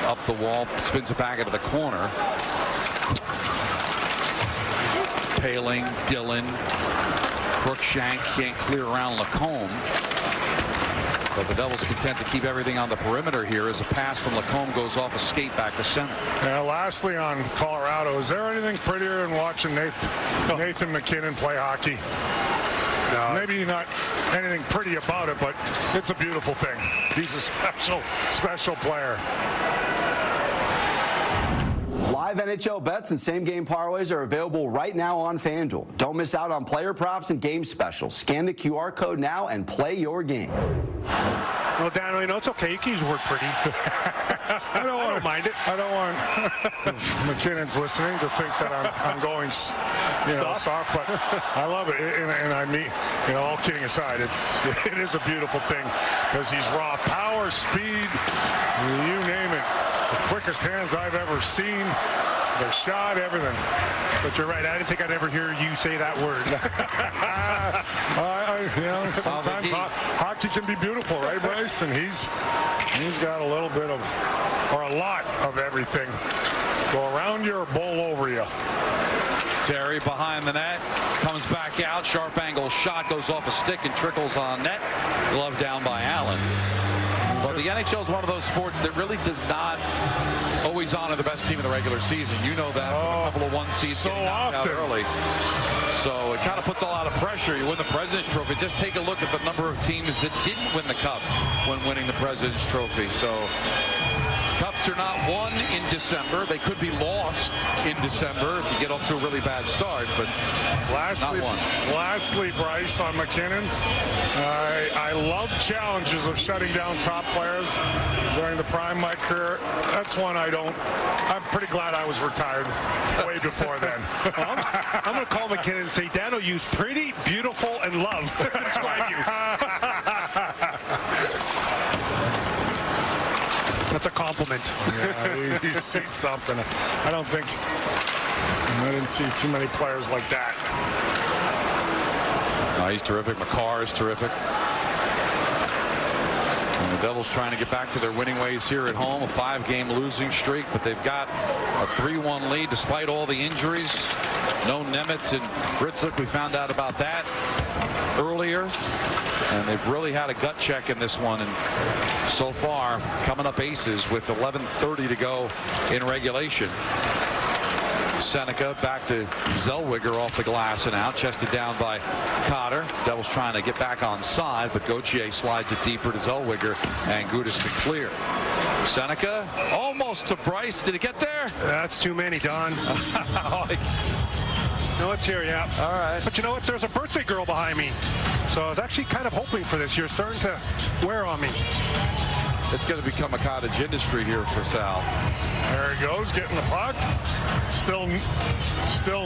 up the wall, spins it back into the corner. Paling, Dillon, Crookshank can't clear around Lacombe. But the Devils content to keep everything on the perimeter here as a pass from Lacombe goes off a skate back to center. Lastly on Colorado, is there anything prettier than watching Nathan MacKinnon play hockey? No. Maybe not anything pretty about it, but it's a beautiful thing. He's a special player. Live NHL bets and same-game parlays are available right now on FanDuel. Don't miss out on player props and game specials. Scan the QR code now and play your game. Well, Dan, it's okay. You can use the word pretty. I don't mind it. I don't want McKinnon's listening to think that I'm going, soft, but I love it. And I mean, all kidding aside, it is a beautiful thing because he's raw power, speed, you name it. The quickest hands I've ever seen. The shot, everything. But you're right. I didn't think I'd ever hear you say that word. Sometimes hockey can be beautiful, right, Bryce? And he's got a little bit of, or a lot of everything. Go around you or bowl over you. Terry behind the net, comes back out. Sharp angle shot goes off a stick and trickles on net. Glove down by Allen. But the NHL is one of those sports that really does not always honor the best team in the regular season. You know that from a couple of one seeds so getting knocked out early. So it kind of puts a lot of pressure. You win the President's Trophy. Just take a look at the number of teams that didn't win the Cup when winning the President's Trophy. So Cups are not won in December. They could be lost in December if you get off to a really bad start, but not won. Lastly, Bryce, on MacKinnon, I love challenges of shutting down top players during the prime of my career. That's one I'm pretty glad I was retired way before then. I'm going to call MacKinnon and say, Dano used pretty, beautiful, and love to describe you. That's a compliment. Yeah, he sees something. I didn't see too many players like that. No, he's terrific. McCarr is terrific. And the Devils trying to get back to their winning ways here at home. A 5-game losing streak, but they've got a 3-1 lead despite all the injuries. No Nemitz and Ritzlick. We found out about that earlier. And they've really had a gut check in this one. And so far, coming up aces with 11:30 to go in regulation. Seneca back to Zellweger off the glass and out. Chested down by Cotter. Devils trying to get back on side, but Gauthier slides it deeper to Zellweger, and Gudas to clear. Seneca almost to Bryce. Did it get there? That's too many, Don. No, it's here, yeah. All right. But you know what? There's a birthday girl behind me. So I was actually kind of hoping for this. You're starting to wear on me. It's going to become a cottage industry here for Sal. There he goes, getting the puck. Still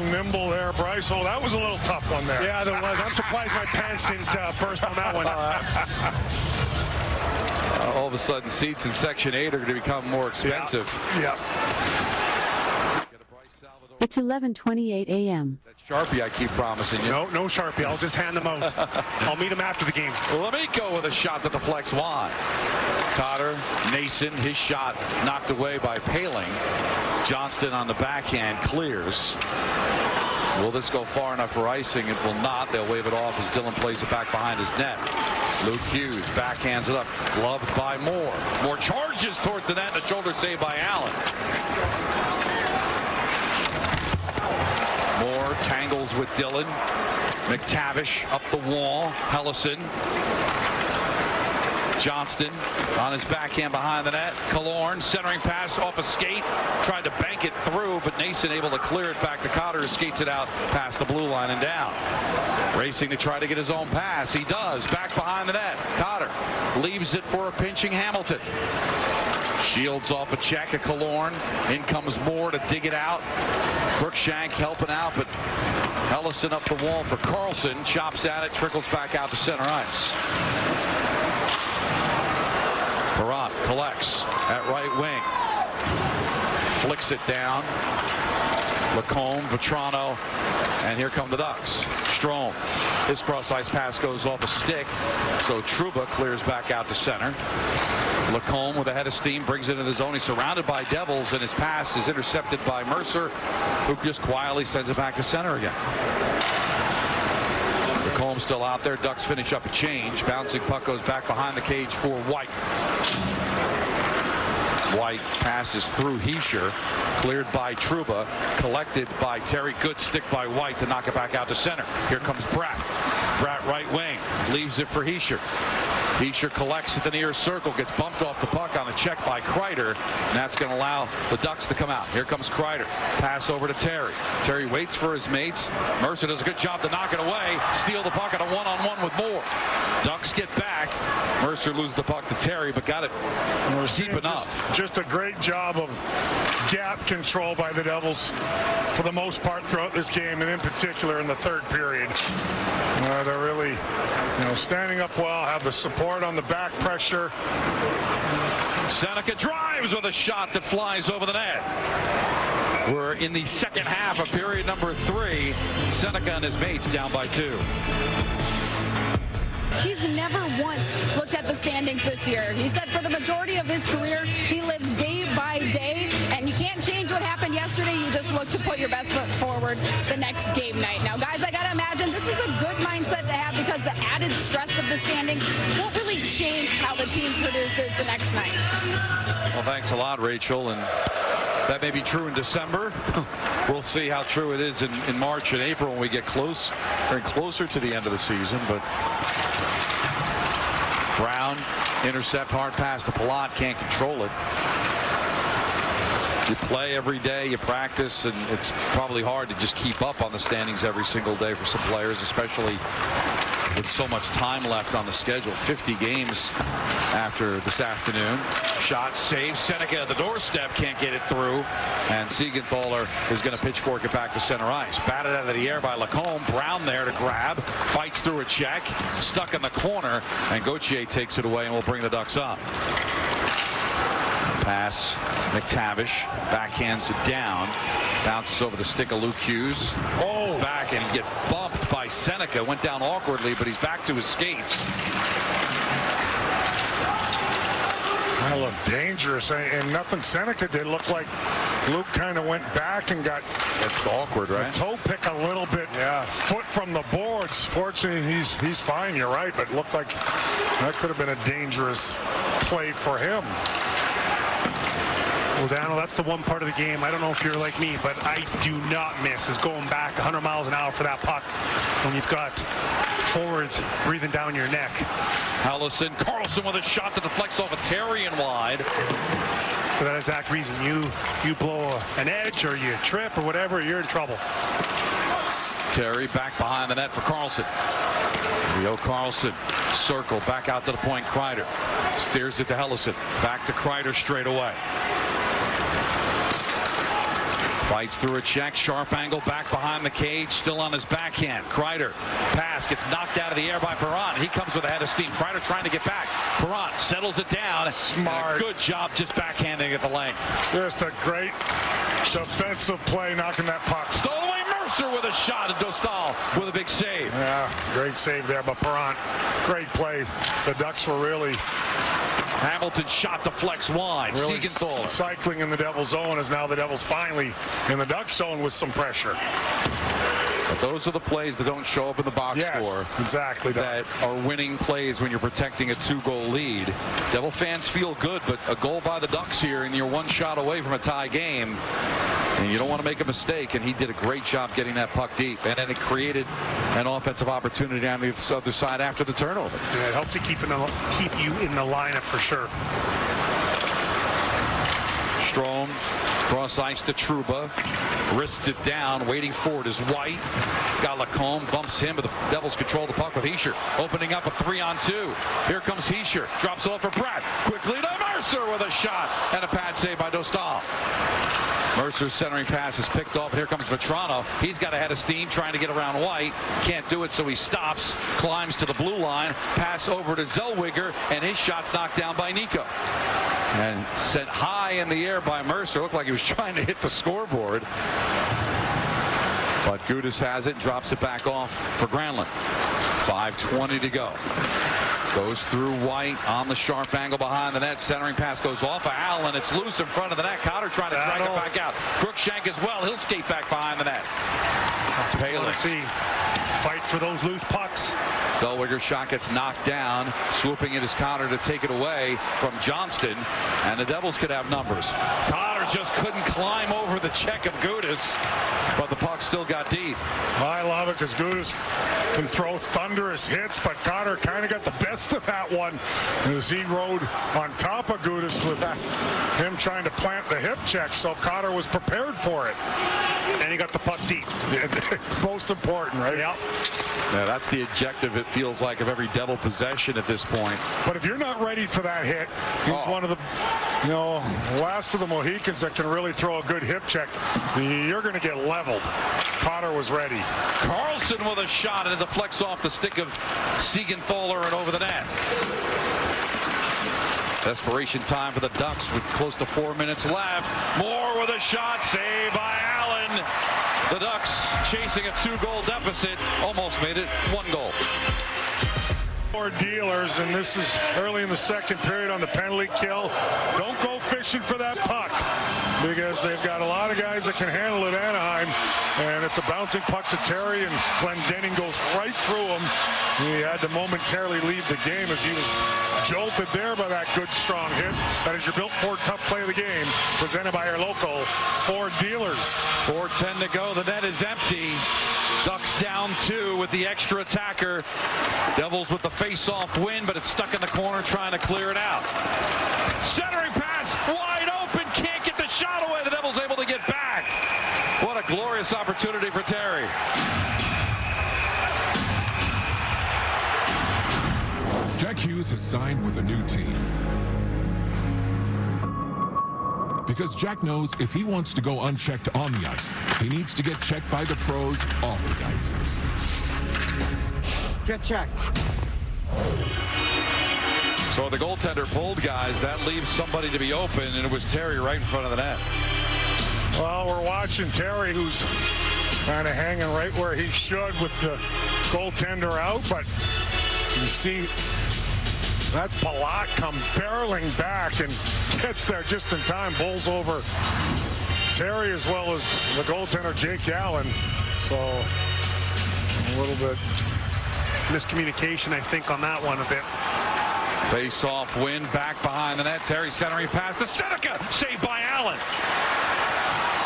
nimble there, Bryce. Oh, that was a little tough one there. Yeah, there was. I'm surprised my pants didn't burst on that one. All of a sudden, seats in Section 8 are going to become more expensive. Yeah. It's 11:28 a.m. That Sharpie I keep promising you. No Sharpie. I'll just hand them out. I'll meet him after the game. Lemico with a shot that deflects wide. Cotter, Nason, his shot knocked away by Paling. Johnston on the backhand clears. Will this go far enough for icing? It will not. They'll wave it off as Dylan plays it back behind his net. Luke Hughes backhands it up. Gloved by Moore. Moore charges towards the net. A shoulder save by Allen. Moore tangles with Dylan. McTavish up the wall. Hellison. Johnston on his backhand behind the net. Killorn centering pass off a skate. Tried to bank it through, but Nason able to clear it back to Cotter, who skates it out past the blue line and down. Racing to try to get his own pass. He does. Back behind the net. Cotter leaves it for a pinching Hamilton. Shields off a check of Killorn. In comes Moore to dig it out. Crookshank helping out, but Hellison up the wall for Carlson. Chops at it, trickles back out to center ice. Perrant collects at right wing. Flicks it down. Lacombe, Vetrano, and here come the Ducks. Strome. His cross-ice pass goes off a stick, so Trouba clears back out to center. Lacombe with a head of steam brings it into the zone. He's surrounded by Devils, and his pass is intercepted by Mercer, who just quietly sends it back to center again. Lacombe still out there. Ducks finish up a change. Bouncing puck goes back behind the cage for White. White passes through Heischer, cleared by Trouba, collected by Terry. Good stick by White to knock it back out to center. Here comes Bratt. Bratt right wing, leaves it for Heischer. Heischer collects at the near circle, gets bumped off the puck on a check by Kreider, and that's going to allow the Ducks to come out. Here comes Kreider. Pass over to Terry. Terry waits for his mates. Mercer does a good job to knock it away. Steal the puck at a one-on-one with Moore. Ducks get back. Mercer loses the puck to Terry, but got it deep enough. Just a great job of gap control by the Devils for the most part throughout this game, and in particular in the third period. They're really, standing up well, have the support on the back pressure. Seneca drives with a shot that flies over the net. We're in the second half of period number 3. Seneca and his mates down by 2. He's never once looked at the standings this year. He said for the majority of his career, he lives day by day, and you can't change what happened yesterday. You just look to put your best foot forward the next game night. Now, guys, I got to imagine this is a good mindset to have, because the added stress of the standings won't really change how the team produces the next night. Well, thanks a lot, Rachel. And that may be true in December. We'll see how true it is in March and April when we get closer to the end of the season. But Brown, intercept, hard pass to Palat, can't control it. You play every day, you practice, and it's probably hard to just keep up on the standings every single day for some players, especially with so much time left on the schedule. 50 games after this afternoon. Shot, save, Seneca at the doorstep, can't get it through, and Siegenthaler is going to pitchfork it back to center ice. Batted out of the air by Lacombe. Brown there to grab, fights through a check, stuck in the corner, and Gauthier takes it away and will bring the Ducks up. Pass, McTavish backhands it down, bounces over the stick of Luke Hughes. Oh, back, and he gets bumped by Seneca. Went down awkwardly, but he's back to his skates. That looked dangerous, and nothing Seneca did. Looked like Luke kind of went back and got. It's awkward, right? Toe pick a little bit, foot from the boards. Fortunately, he's fine. You're right, but looked like that could have been a dangerous play for him. Well, Daniel, that's the one part of the game, I don't know if you're like me, but I do not miss, is going back 100 miles an hour for that puck when you've got forwards breathing down your neck. Hellison, Carlson with a shot that deflects off a Terry and wide. For that exact reason, you blow an edge or you trip or whatever, you're in trouble. Terry back behind the net for Carlson. Leo Carlson, circle, back out to the point, Kreider. Steers it to Hellison, back to Kreider straight away. Fights through a check, sharp angle, back behind the cage, still on his backhand. Kreider, pass, gets knocked out of the air by Perrant. He comes with a head of steam. Kreider trying to get back. Perrant settles it down. Smart. Good job just backhanding at the lane. Just a great defensive play, knocking that puck. Stole away, Mercer with a shot, and Dostal with a big save. Yeah, great save there, but Perrant, great play. The Ducks were really shot to flex wide. Really Siegenthaler cycling in the Devils zone, as now the Devils finally in the Duck zone with some pressure. But those are the plays that don't show up in the box score. Exactly. That are winning plays when you're protecting a 2-goal lead. Devil fans feel good, but a goal by the Ducks here, and you're one shot away from a tie game. And you don't want to make a mistake, and he did a great job getting that puck deep. And then it created an offensive opportunity on the other side after the turnover. Yeah, it helps to keep you in the lineup for sure. Strome, cross ice to Trouba, wrists it down, waiting for it is White. It's got Lacombe, bumps him, but the Devils control the puck with Hischier, opening up a 3-on-2. Here comes Hischier, drops it off for Pratt, quickly to Mercer with a shot, and a pad save by Dostal. Mercer's centering pass is picked off. Here comes Vetrano. He's got a head of steam trying to get around White. Can't do it, so he stops, climbs to the blue line, pass over to Zellweger, and his shot's knocked down by Nico. And sent high in the air by Mercer. Looked like he was trying to hit the scoreboard. But Gudas has it and drops it back off for Granlund. 5:20 to go. Goes through White on the sharp angle behind the net. Centering pass goes off of Allen. It's loose in front of the net. Cotter trying to drag it back out. Crookshank as well. He'll skate back behind the net. Let's see. Fight for those loose pucks. Zellweger's shot gets knocked down. Swooping it is Cotter to take it away from Johnston. And the Devils could have numbers. Cotter just couldn't climb over the check of Gudas, but the puck still got deep. I love it because Gudas can throw thunderous hits, but Cotter kind of got the best of that one as he rode on top of Gudas with him trying to plant the hip check, so Cotter was prepared for it. And he got the puck deep. Most important, right? Yep. Yeah, that's the objective, it feels like, of every Devil possession at this point. But if you're not ready for that hit, he's one of the, last of the Mohicans that can really throw a good hip check. You're going to get leveled. Cotter was ready. Carlson with a shot, and it deflects off the stick of Siegenthaler and over the net. Desperation time for the Ducks with close to 4 minutes left. Moore with a shot, saved by Allen. The Ducks chasing a 2-goal deficit, almost made it 1 goal. Four dealers, and this is early in the second period on the penalty kill. Don't go fishing for that puck because they've got a lot of guys that can handle it, Anaheim, and it's a bouncing puck to Terry, and Glendening goes right through him. He had to momentarily leave the game as he was jolted there by that good strong hit. That is your Built Ford Tough Play of the Game, presented by our local Ford dealers. 4:10 to go. The net is empty. Ducks down 2 with the extra attacker. Devils with the face-off win, but it's stuck in the corner trying to clear it out. Centering pass, wide open, can't get the shot away. The Devils able to get back. What a glorious opportunity for Terry. Jack Hughes has signed with a new team. Because Jack knows if he wants to go unchecked on the ice, he needs to get checked by the pros off the ice. Get checked. So the goaltender pulled, guys. That leaves somebody to be open, and it was Terry right in front of the net. Well, we're watching Terry, who's kind of hanging right where he should with the goaltender out, but you see that's Palat come barreling back and gets there just in time, bowls over Terry as well as the goaltender Jake Allen. So a little bit miscommunication, I think, on that one a bit. Face-off win, back behind the net. Terry centering pass to Seneca, saved by Allen.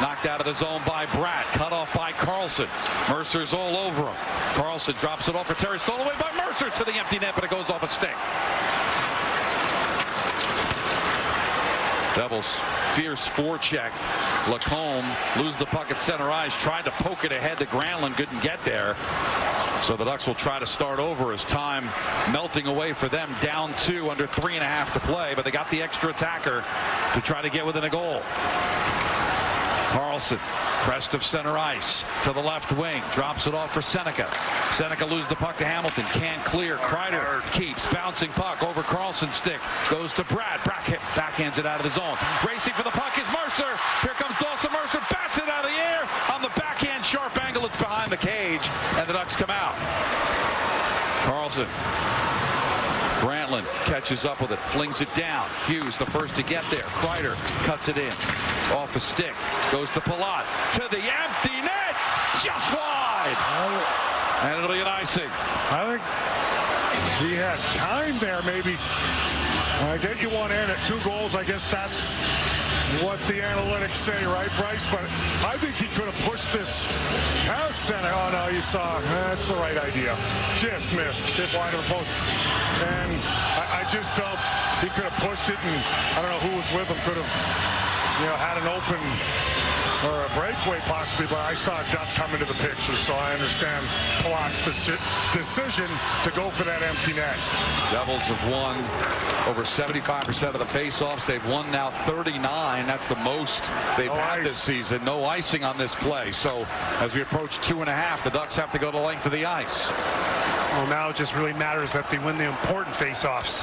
Knocked out of the zone by Bratt, cut off by Carlson. Mercer's all over him. Carlson drops it off for Terry, stolen away by Mercer to the empty net, but it goes off a stick. Devils fierce forecheck. Lacombe lose the puck at center ice, tried to poke it ahead to Granlund, couldn't get there. So the Ducks will try to start over as time melting away for them, down 2, under 3.5 to play, but they got the extra attacker to try to get within a goal. Carlson, crest of center ice to the left wing, drops it off for Seneca. Seneca loses the puck to Hamilton, can't clear. Kreider keeps bouncing puck over Carlson's stick, goes to Brad. Backhands it out of the zone. Racing for the puck is Mercer. Here comes Dawson Mercer, bats it out of the air on the backhand sharp angle feel it's behind the cage, and the Ducks come out. Carlson. Brantland catches up with it, flings it down. Hughes, the first to get there. Kreider cuts it in. Off a stick. Goes to Palat. To the empty net. Just wide. And it'll be an icing. I think he had time there, maybe. I get you want to end at 2 goals. I guess that's what the analytics say, right, Bryce? But I think he could have pushed this past center. Oh, no, you saw. That's the right idea. Just missed. Just wide of the post. And I just felt he could have pushed it, and I don't know who was with him. Could have, had an open or a breakaway possibly, but I saw Duck come into the picture, so I understand Palat's decision to go for that empty net. Devils have won over 75% of the faceoffs. They've won now 39. That's the most they've had this season. No icing on this play. So as we approach 2.5, the Ducks have to go the length of the ice. Well, now it just really matters that they win the important faceoffs,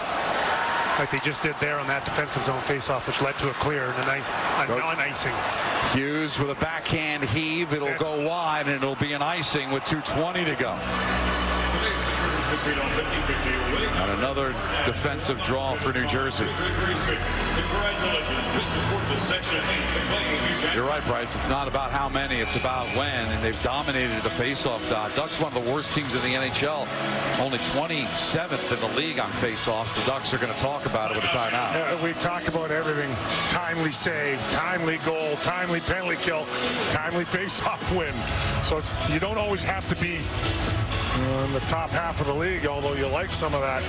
like they just did there on that defensive zone faceoff, which led to a clear and a non-icing. Hughes with a backhand heave. It'll go wide, and it'll be an icing with 2:20 to go. And another defensive draw for New Jersey. You're right, Bryce. It's not about how many, it's about when, and they've dominated the faceoff dot. Ducks, one of the worst teams in the NHL, only 27th in the league on faceoffs. The Ducks are going to talk about it with a timeout. We talk about everything: timely save, timely goal, timely penalty kill, timely faceoff win. So you don't always have to be in the top half of the league, although you like some of that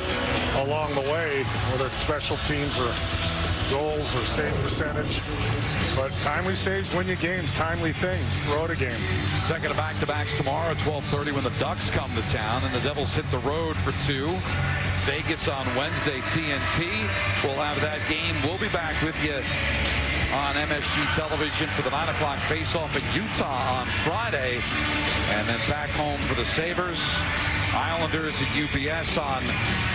along the way, whether it's special teams or goals or save percentage. But timely saves win you games, timely things throw out a game. Second of back-to-backs tomorrow at 12:30 when the Ducks come to town, and the Devils hit the road for 2. Vegas on Wednesday, TNT. We'll have that game. We'll be back with you on MSG television for the 9 o'clock face-off in Utah on Friday, and then back home for the Sabres. Islanders at UBS on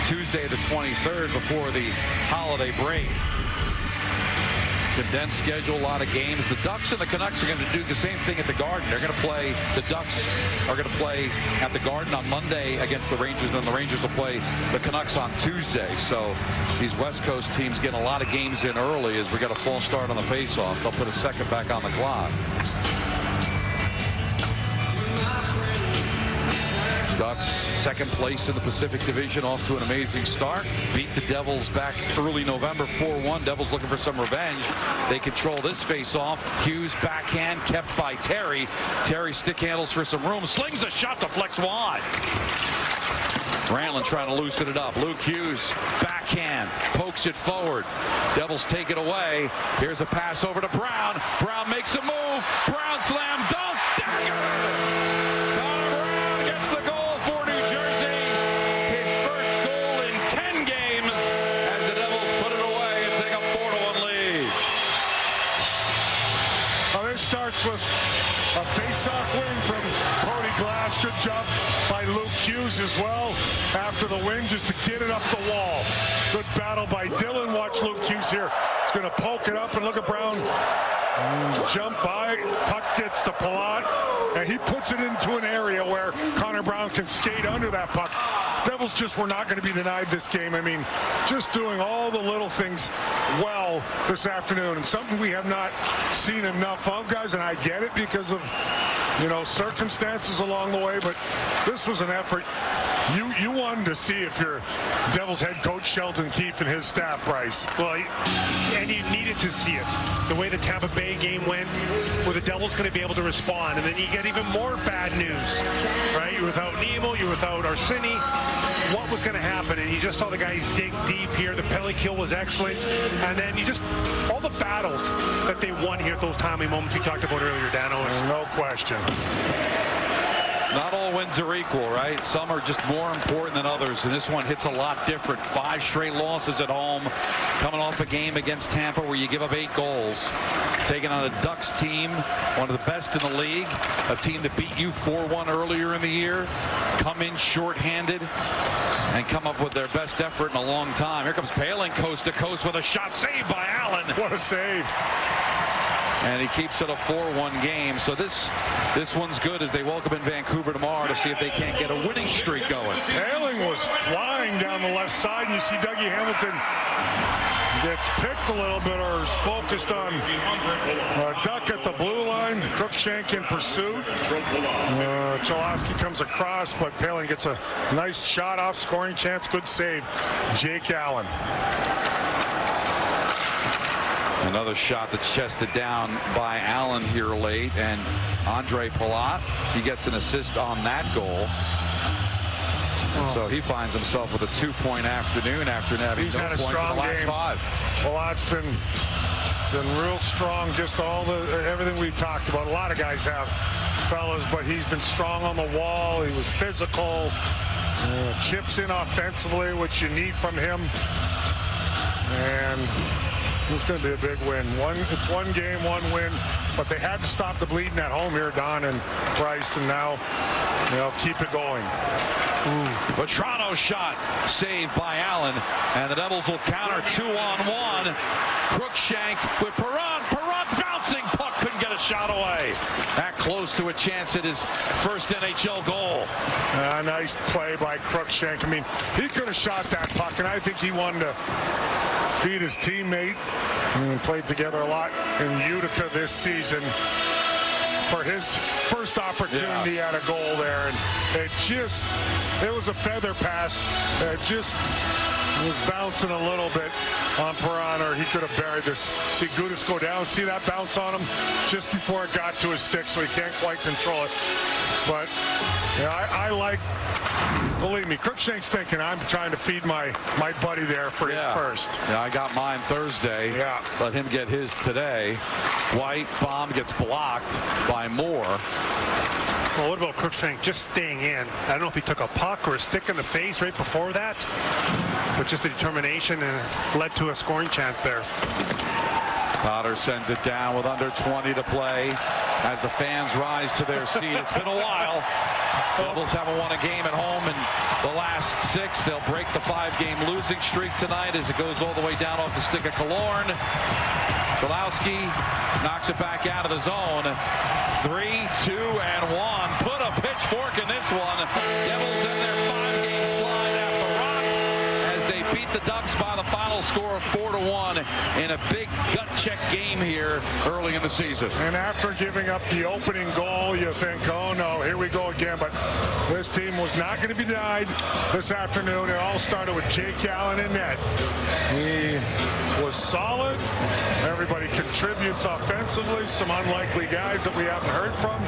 Tuesday the 23rd before the holiday break. Condensed schedule, a lot of games. The Ducks and the Canucks are going to do the same thing at the Garden. They're going to play, the Ducks are going to play at the Garden on Monday against the Rangers, and then the Rangers will play the Canucks on Tuesday. So these West Coast teams getting a lot of games in early as we got a false start on the faceoff. They'll put a second back on the clock. Ducks second place in the Pacific Division, off to an amazing start. Beat the Devils back early November 4-1. Devils looking for some revenge. They control this face-off. Hughes backhand kept by Terry. Terry stick handles for some room. Slings a shot to flex wide. Brantland trying to loosen it up. Luke Hughes backhand pokes it forward. Devils take it away. Here's a pass over to Brown. Brown makes a move. Brown slam dunk. Dagger! Starts with a face-off win from Cody Glass. Good job by Luke Hughes as well after the win, just to get it up the wall. Good battle by Dylan. Watch Luke Hughes here. He's going to poke it up, and look at Brown jump by. Puck gets to Palat, and he puts it into an area where Connor Brown can skate under that puck. Devils just were not going to be denied this game. I mean, just doing all the little things well this afternoon, and something we have not seen enough of, guys, and I get it because of, circumstances along the way, but this was an effort you wanted to see if you're Devils head coach Sheldon Keefe and his staff, Bryce. Well, and you needed to see it. The way the Tampa Bay game went, where the Devils going to be able to respond, and then you get even more bad news, right? You're without Nemo, you're without Arsini. What was going to happen? And you just saw the guys dig deep here. The penalty kill was excellent, and then all the battles that they won here at those timely moments we talked about earlier, Dano. No question. Not all wins are equal, right? Some are just more important than others, and this one hits a lot different. 5 straight losses at home, coming off a game against Tampa where you give up 8 goals. Taking on a Ducks team, one of the best in the league, a team that beat you 4-1 earlier in the year, come in shorthanded, and come up with their best effort in a long time. Here comes Poehling coast to coast with a shot saved by Allen. What a save. And he keeps it a 4-1 game. So this This one's good as they welcome in Vancouver tomorrow to see if they can't get a winning streak going. Paling was flying down the left side, and you see Dougie Hamilton gets picked a little bit or is focused on a duck at the blue line. Cruikshank in pursuit. Cholowski comes across, but Paling gets a nice shot off, scoring chance, good save. Jake Allen. Another shot that's chested down by Allen here late, and Andre Palat, he gets an assist on that goal. And so he finds himself with a 2-point afternoon after having no points in the last 5. Palat's been real strong, just everything we talked about. A lot of guys have, fellas, but he's been strong on the wall. He was physical, chips in offensively, which you need from him. And it's going to be a big win. It's one game, one win, but they had to stop the bleeding at home here, Don and Bryce, and now they'll keep it going. Vetrano's shot saved by Allen, and the Devils will counter 2-on-1. Cruikshank with Perron. Perron bouncing puck, couldn't get a shot away. That close to a chance at his first NHL goal. Nice play by Cruikshank. I mean, he could have shot that puck, and I think he wanted to feed his teammate. And played together a lot in Utica this season for his first opportunity at a goal there, and it was a feather pass. It just was bouncing a little bit on Perron, or he could have buried this. See Gudas go down, see that bounce on him just before it got to his stick, so he can't quite control it. But yeah, I like, believe me, Cruikshank's thinking I'm trying to feed my buddy there for his first. Yeah, I got mine Thursday. Yeah. Let him get his today. White bomb gets blocked by Moore. Well, what about Cruikshank just staying in? I don't know if he took a puck or a stick in the face right before that, but just the determination and led to a scoring chance there. Potter sends it down with under 20 to play as the fans rise to their seat. It's been a while. Devils haven't won a game at home in the last 6. They'll break the 5-game losing streak tonight as it goes all the way down off the stick of Killorn. Cholowski knocks it back out of the zone. 3, 2, and 1. Put a pitchfork in this one. Devils in their 5-game slide after rock as they beat the Ducks by the final score of 4-1 in a big gut check game here early in the season. And after giving up the opening goal, you think, oh no, here we go again. But this team was not going to be denied this afternoon. It all started with Jake Allen in net. He was solid. Everybody contributes offensively. Some unlikely guys that we haven't heard from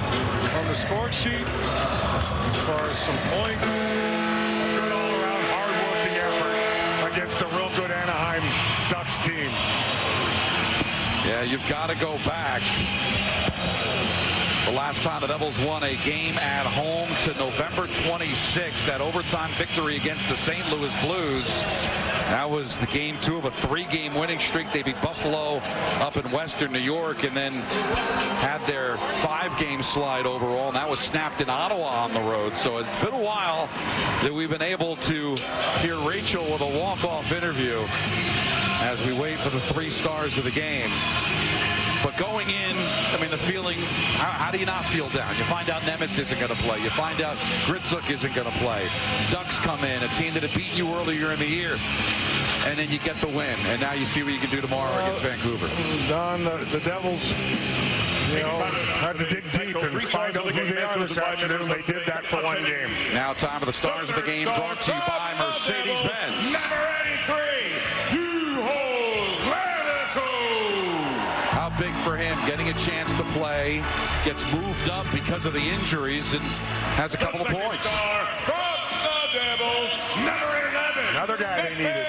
on the score sheet as far as some points. A good all-around hard-working effort against a real good Anaheim Ducks team. Yeah, you've got to go back. The last time the Devils won a game at home to November 26th, that overtime victory against the St. Louis Blues. That was the game 2 of a 3-game winning streak. They beat Buffalo up in Western New York and then had their 5-game slide overall, and that was snapped in Ottawa on the road. So it's been a while that we've been able to hear Rachel with a walk-off interview as we wait for the 3 stars of the game. But going in, I mean, the feeling, how do you not feel down? You find out Nemitz isn't going to play. You find out Gritsuk isn't going to play. Ducks come in, a team that had beaten you earlier in the year. And then you get the win. And now you see what you can do tomorrow against Vancouver. Don, the Devils, had to dig deep and find out who they are this afternoon. They did that for 1 game. Now time for the stars of the game, brought to you by Mercedes-Benz. Number 83, How big for him, getting a chance to play, gets moved up because of the injuries and has a couple of points. Star from the Devils, number 11. Another guy they needed to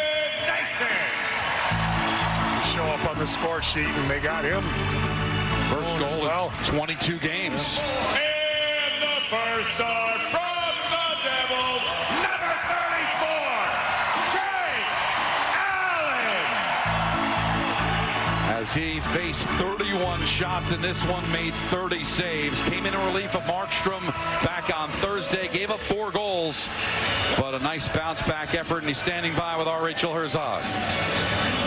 show up on the score sheet, and they got him. First goal in 22 games. And the first star from the Devils, number 34, Jake Allen. As he faced 31 shots in this one, made 30 saves. Came in relief of Markstrom back on Thursday, gave up 4 goals, but a nice bounce back effort, and he's standing by with our Rachel Herzog.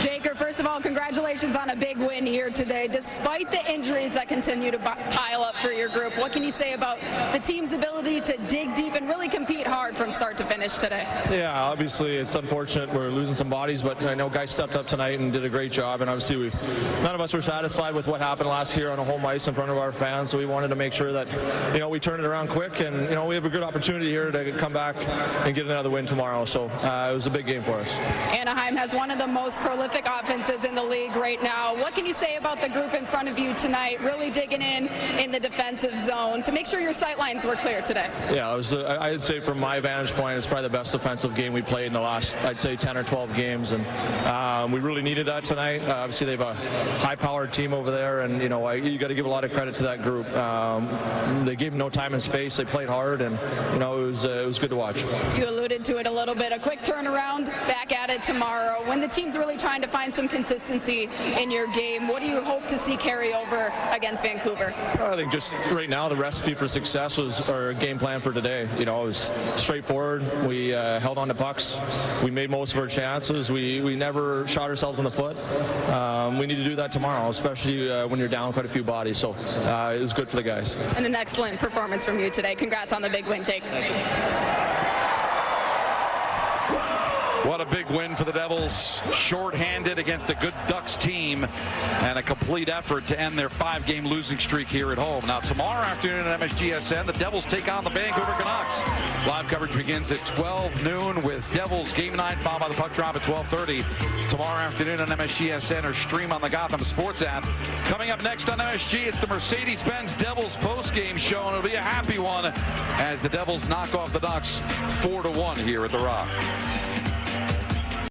Jaker, first of all, congratulations on a big win here today. Despite the injuries that continue to pile up for your group, what can you say about the team's ability to dig deep and really compete hard from start to finish today? Yeah, obviously it's unfortunate we're losing some bodies, but I know guys stepped up tonight and did a great job, and obviously none of us were satisfied with what happened last year on a home ice in front of our fans, so we wanted to make sure that, we turned it around quick, and, we have a good opportunity here to come back and get another win tomorrow, so it was a big game for us. Anaheim has one of the most prolific offenses in the league right now. What can you say about the group in front of you tonight, really digging in the defensive zone to make sure your sight lines were clear today? Yeah, it was, I'd say from my vantage point, it's probably the best defensive game we played in the last, I'd say, 10 or 12 games, and we really needed that tonight. Obviously, they have a high-powered team over there, and, you got to give a lot of credit to that group. They gave them no time and space. They played hard, and, it was good to watch. You alluded to it a little bit. A quick turnaround, back at it tomorrow. When the team's really trying to find some consistency in your game, what do you hope to see carry over against Vancouver? I think just right now the recipe for success was our game plan for today. It was straightforward. We held on to pucks. We made most of our chances. We never shot ourselves in the foot. We need to do that tomorrow, especially when you're down quite a few bodies. So it was good for the guys. And an excellent performance from you today. Congrats on the big win, Jake. What a big win for the Devils. Short-handed against a good Ducks team and a complete effort to end their 5-game losing streak here at home. Now, tomorrow afternoon at MSGSN, the Devils take on the Vancouver Canucks. Live coverage begins at 12 noon with Devils Game 9, followed by the puck drop at 12:30. Tomorrow afternoon on MSGSN or stream on the Gotham Sports app. Coming up next on MSG, it's the Mercedes-Benz Devils postgame show, and it'll be a happy one as the Devils knock off the Ducks 4-1 here at the Rock.